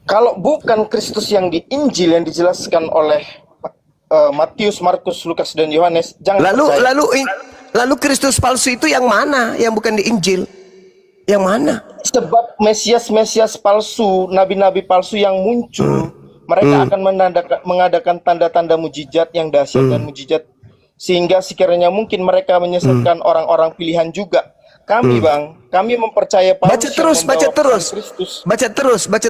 Kalau bukan Kristus yang di Injil yang dijelaskan oleh Matius, Markus, Lukas, dan Yohanes, jangan percaya. Lalu Kristus palsu itu yang mana? Yang bukan di Injil? Yang mana? Sebab Mesias palsu, nabi-nabi palsu yang muncul, mereka akan mengadakan tanda-tanda mujizat yang dahsyat dan mujizat, sehingga sekiranya mungkin mereka menyesatkan orang-orang pilihan juga. Kami Bang, kami mempercaya Paulus Baca terus. Kristus. Baca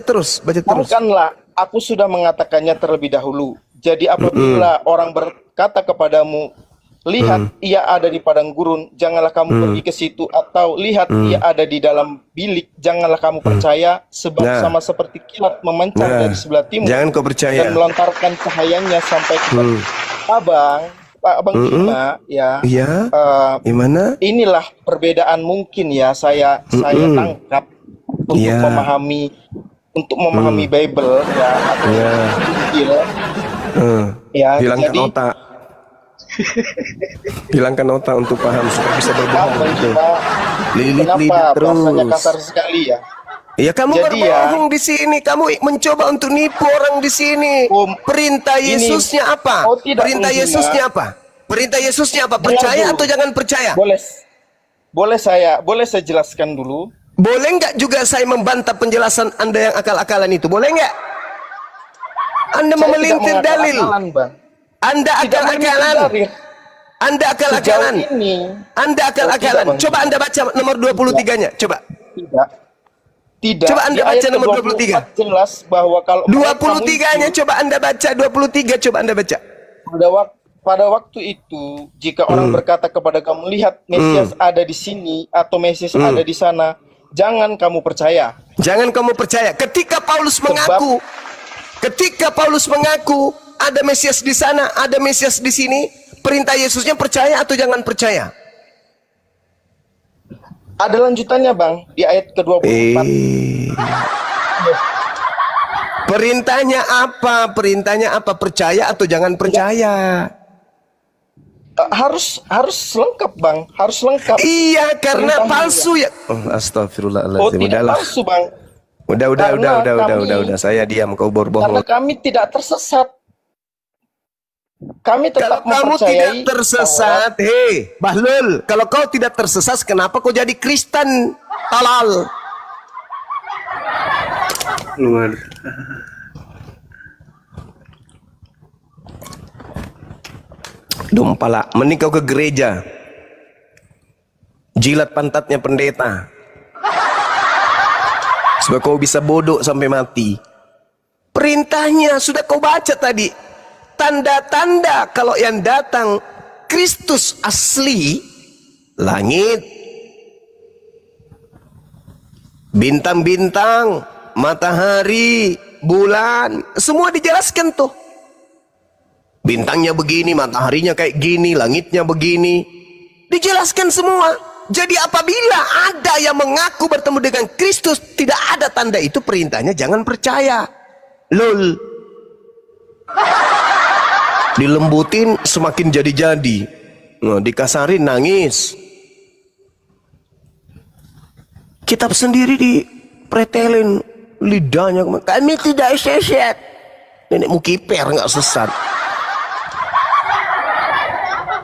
terus. Bukanlah, aku sudah mengatakannya terlebih dahulu. Jadi apabila orang berkata kepadamu, lihat ia ada di padang gurun, janganlah kamu pergi ke situ, atau lihat ia ada di dalam bilik, janganlah kamu percaya, sebab sama seperti kilat memancar dari sebelah timur, jangan kau percaya, dan melontarkan cahayanya sampai ke Abang Cima, ya. Iya. Gimana? Inilah perbedaan mungkin ya saya tangkap untuk memahami Bible ya, atau Injil. Ya, hilangkan jadi, otak. Hilangkan otak untuk paham supaya bisa berbohong. Kenapa bahasanya kasar sekali ya? Ya kamu berbohong di sini, kamu mencoba untuk nipu orang di sini. Perintah Yesusnya apa? Perintah Yesusnya apa? Perintah Yesusnya apa? Percaya atau jangan percaya? Boleh saya jelaskan dulu. Boleh nggak juga saya membantah penjelasan Anda yang akal-akalan itu? Boleh nggak? Anda memelintir dalil. Anda akal-akalan. Anda akal-akalan. Anda akal-akalan. Coba Anda baca nomor 23-nya. Coba. Tidak. Coba Anda baca nomor 23. Jelas bahwa kalau 23-nya coba Anda baca. 23 coba Anda baca. Pada waktu itu, jika orang berkata kepada kamu, lihat Mesias ada di sini atau Mesias ada di sana, jangan kamu percaya. Jangan kamu percaya. Ketika Paulus mengaku ada Mesias di sana, ada Mesias di sini, perintah Yesusnya percaya atau jangan percaya? Ada lanjutannya, Bang, di ayat ke-24. Perintahnya apa? Perintahnya apa? Percaya atau jangan percaya? Harus lengkap, Bang. Harus lengkap. Iya, karena palsu ya. Astagfirullahaladzim. Tidak palsu, Bang. Udah. Saya diam, kau berbohong. Karena kami tidak tersesat. Kami tetap kalau kamu tidak tersesat, hei Bahlul, kalau kau tidak tersesat, kenapa kau jadi Kristen? Halal. Luar. Dumpala, mending kau ke gereja, jilat pantatnya pendeta, supaya kau bisa bodoh sampai mati. Perintahnya sudah kau baca tadi. Tanda-tanda kalau yang datang Kristus asli, langit, bintang-bintang, matahari, bulan, semua dijelaskan tuh. Bintangnya begini, mataharinya kayak gini, langitnya begini, dijelaskan semua. Jadi apabila ada yang mengaku bertemu dengan Kristus tidak ada tanda itu, perintahnya jangan percaya. Lol. Dilembutin semakin jadi-jadi, dikasarin nangis. Kitab sendiri dipretelin lidahnya, kami tidak sesat. Nenek mukiper nggak sesat.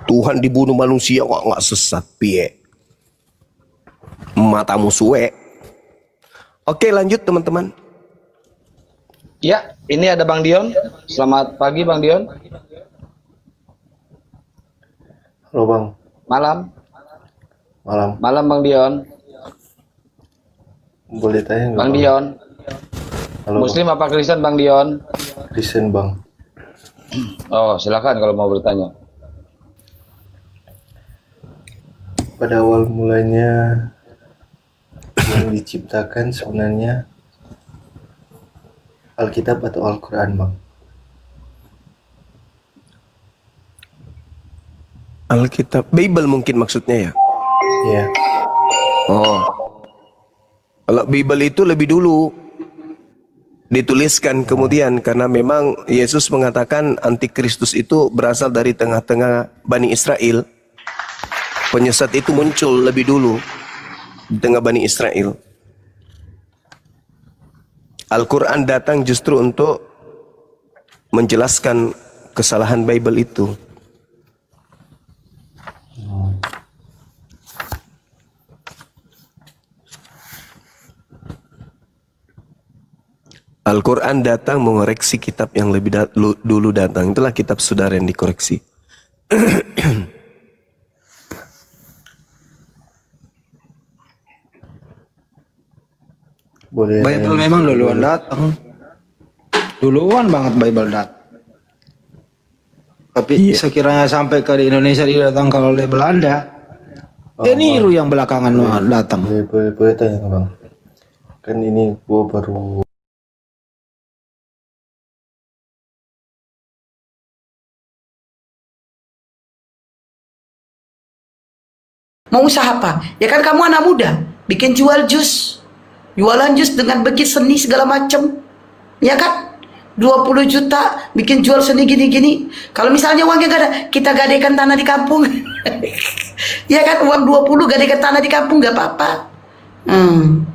Tuhan dibunuh manusia kok nggak sesat, pie. Matamu suwe. Oke, lanjut teman-teman. Ya, ini ada Bang Dion. Selamat pagi Bang Dion. Halo Bang. Malam. Malam Bang Dion. Boleh tanya nggak Bang Dion. Halo, Muslim apa Kristen Bang Dion? Kristen Bang. Oh, silakan kalau mau bertanya. Pada awal mulanya yang diciptakan sebenarnya Alkitab atau Al-Quran, Bang? Alkitab, Bible mungkin maksudnya ya? Iya. Oh, kalau Bible itu lebih dulu dituliskan kemudian, karena memang Yesus mengatakan antikristus itu berasal dari tengah-tengah Bani Israel. Penyesat itu muncul lebih dulu di tengah Bani Israel. Al-Quran datang justru untuk menjelaskan kesalahan Bible itu. Al-Quran datang mengoreksi kitab yang lebih dulu datang. Itulah kitab saudara yang dikoreksi. Boleh. Bible memang duluan datang. Duluan banget Bible datang. Tapi sekiranya sampai ke Indonesia didatangkan oleh Belanda, dia niru yang belakangan datang. Boleh tanya bang, kan ini gua baru mau usaha apa? Ya kan kamu anak muda, bikin jual jus, jualan jus dengan begitu seni segala macam, ya kan? 20 juta bikin jual seni gini-gini. Kalau misalnya uangnya gak ada, kita gadekan tanah di kampung. Ya kan, uang 20 gadekan tanah di kampung gak apa-apa.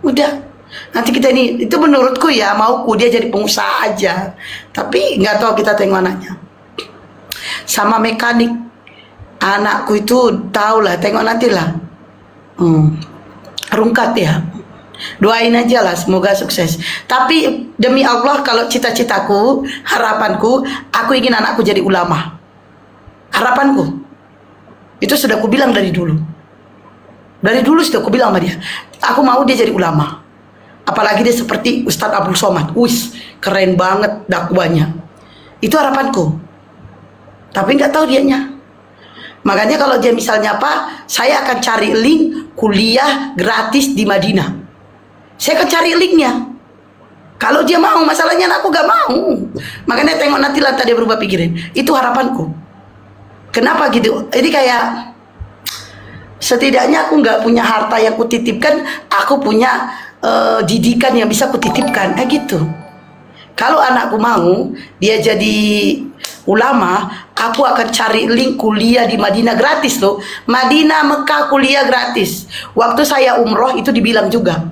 Udah. Nanti kita ini, itu menurutku ya, mauku dia jadi pengusaha aja. Tapi nggak tahu, kita tengok anaknya. Sama mekanik. Anakku itu tahu lah, tengok nantilah. Rungkat ya. Doain aja lah, semoga sukses. Tapi demi Allah, kalau cita-citaku, harapanku, aku ingin anakku jadi ulama. Harapanku. Itu sudah aku bilang dari dulu. Dari dulu sudah aku bilang sama dia. Aku mau dia jadi ulama. Apalagi dia seperti Ustadz Abdul Somad. Wis, keren banget dakwanya. Itu harapanku. Tapi nggak tahu dianya. Makanya kalau dia misalnya apa, saya akan cari link kuliah gratis di Madinah. Saya akan cari linknya. Kalau dia mau, masalahnya aku gak mau. Makanya tengok nanti lah dia berubah pikirin. Itu harapanku. Kenapa gitu? Ini kayak setidaknya aku gak punya harta yang kutitipkan, aku punya didikan yang bisa kutitipkan. Gitu. Kalau anakku mau dia jadi ulama, aku akan cari link kuliah di Madinah gratis loh. Madinah, Mekah kuliah gratis. Waktu saya umroh itu dibilang juga.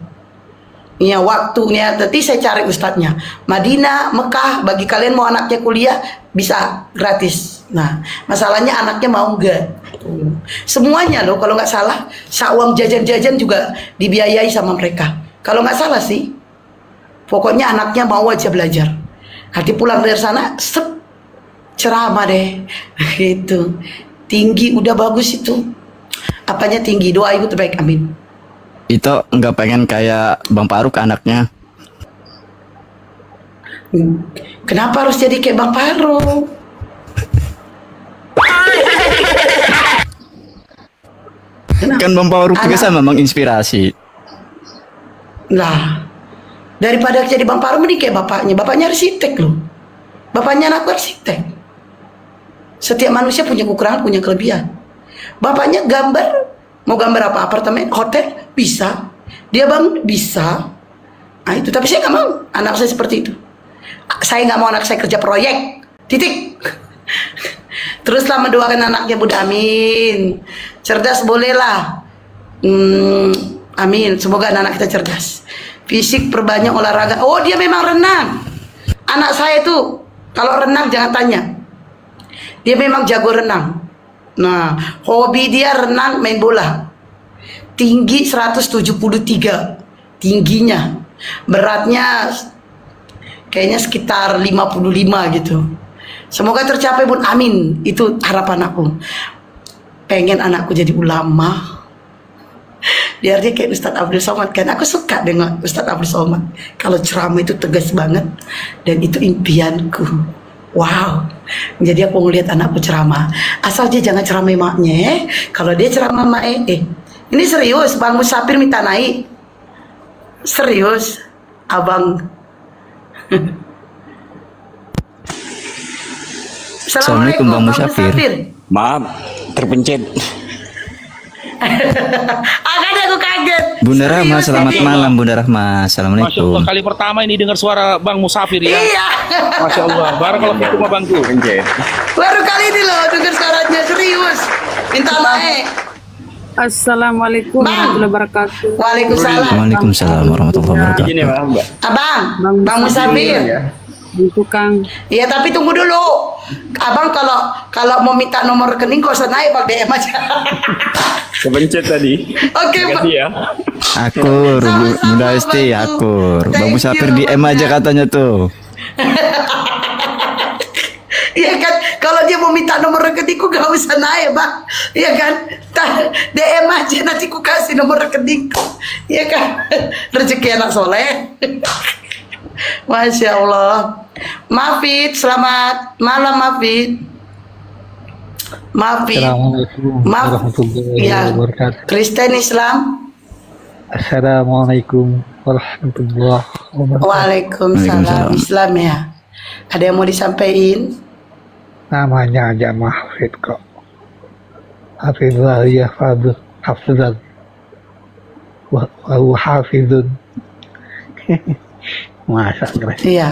Ya waktunya, nanti saya cari ustadznya. Madinah, Mekah, bagi kalian mau anaknya kuliah bisa gratis. Nah, masalahnya anaknya mau enggak? Semuanya loh, kalau nggak salah, uang jajan-jajan juga dibiayai sama mereka. Kalau nggak salah sih, pokoknya anaknya mau aja belajar. Nanti pulang dari sana, ceramah deh, gitu. Tinggi, udah bagus itu. Apanya tinggi? Doa ibu terbaik, amin. Itu nggak pengen kayak Bang Faruk anaknya. Kenapa harus jadi kayak Bang Faruk? Kan Bang Faruk juga sama menginspirasi. Lah, daripada jadi Bang Faruk mending kayak bapaknya. Bapaknya arsitek loh. Bapaknya anakku arsitek. Setiap manusia punya kekurangan, punya kelebihan. Bapaknya gambar. Mau gambar apa? Apartemen, hotel, bisa. Dia bangun, bisa. Nah itu, tapi saya nggak mau anak saya seperti itu. Saya nggak mau anak saya kerja proyek. Titik. Teruslah mendoakan anaknya, Bunda, amin. Cerdas bolehlah. Amin. Semoga anak kita cerdas. Fisik perbanyak olahraga. Oh, dia memang renang. Anak saya itu kalau renang jangan tanya. Dia memang jago renang. Nah, hobi dia renang, main bola. Tinggi 173 tingginya. Beratnya kayaknya sekitar 55 gitu. Semoga tercapai, Bun. Amin. Itu harapan aku. Pengen anakku jadi ulama. Biar dia kayak Ustadz Abdul Somad kan. Aku suka dengan Ustadz Abdul Somad. Kalau ceramah itu tegas banget. Dan itu impianku. Wow, jadi aku ngeliat anakku ceramah. Asal dia jangan ceramah maknya ya. Kalau dia ceramah mak ini serius, Bang Musafir minta naik. Serius, abang. Assalamualaikum Bang Musafir. Maaf, terpencet. Agak aku kaget. Bunda Rahma, selamat malam Bunda Rahma. Assalamualaikum. Masya Allah, kali pertama ini dengar suara Bang Musafir ya. Iya. Masya Allah, barakallahu fikum Bangku. Baru kali ini loh dengar suaranya, serius. Minta naik. Assalamualaikum warahmatullahi wabarakatuh. Waalaikumsalam. Waalaikumsalam warahmatullahi wabarakatuh. Ini Mbak. Abang, Bang Musafir. Tukang. Iya, tapi tunggu dulu. Abang kalau mau minta nomor rekening kok usah naik, Pak, DM aja. Kepencet tadi. Oke, Pak. Ya. Akur, Bunda Esti, akur. Bang Musafir DM aja katanya tuh. Iya kan, kalau dia mau minta nomor rekeningku gak usah naik, Bang. Iya kan, DM aja nanti ku kasih nomor rekeningku. Iya kan, rezeki anak soleh. Masya Allah. Mafid, selamat malam Mafid. Maaf, Pi. Assalamualaikum Maaf. warahmatullahi Ya, wabarakatuh. Kristen Islam. Assalamualaikum warahmatullahi wabarakatuh. Waalaikumsalam. Islam ya. Ada yang mau disampaikan? Namanya aja Mahfid kok. Hafizah ya Fadl Hafizan. Wa hafizun. Masa keren. Iya.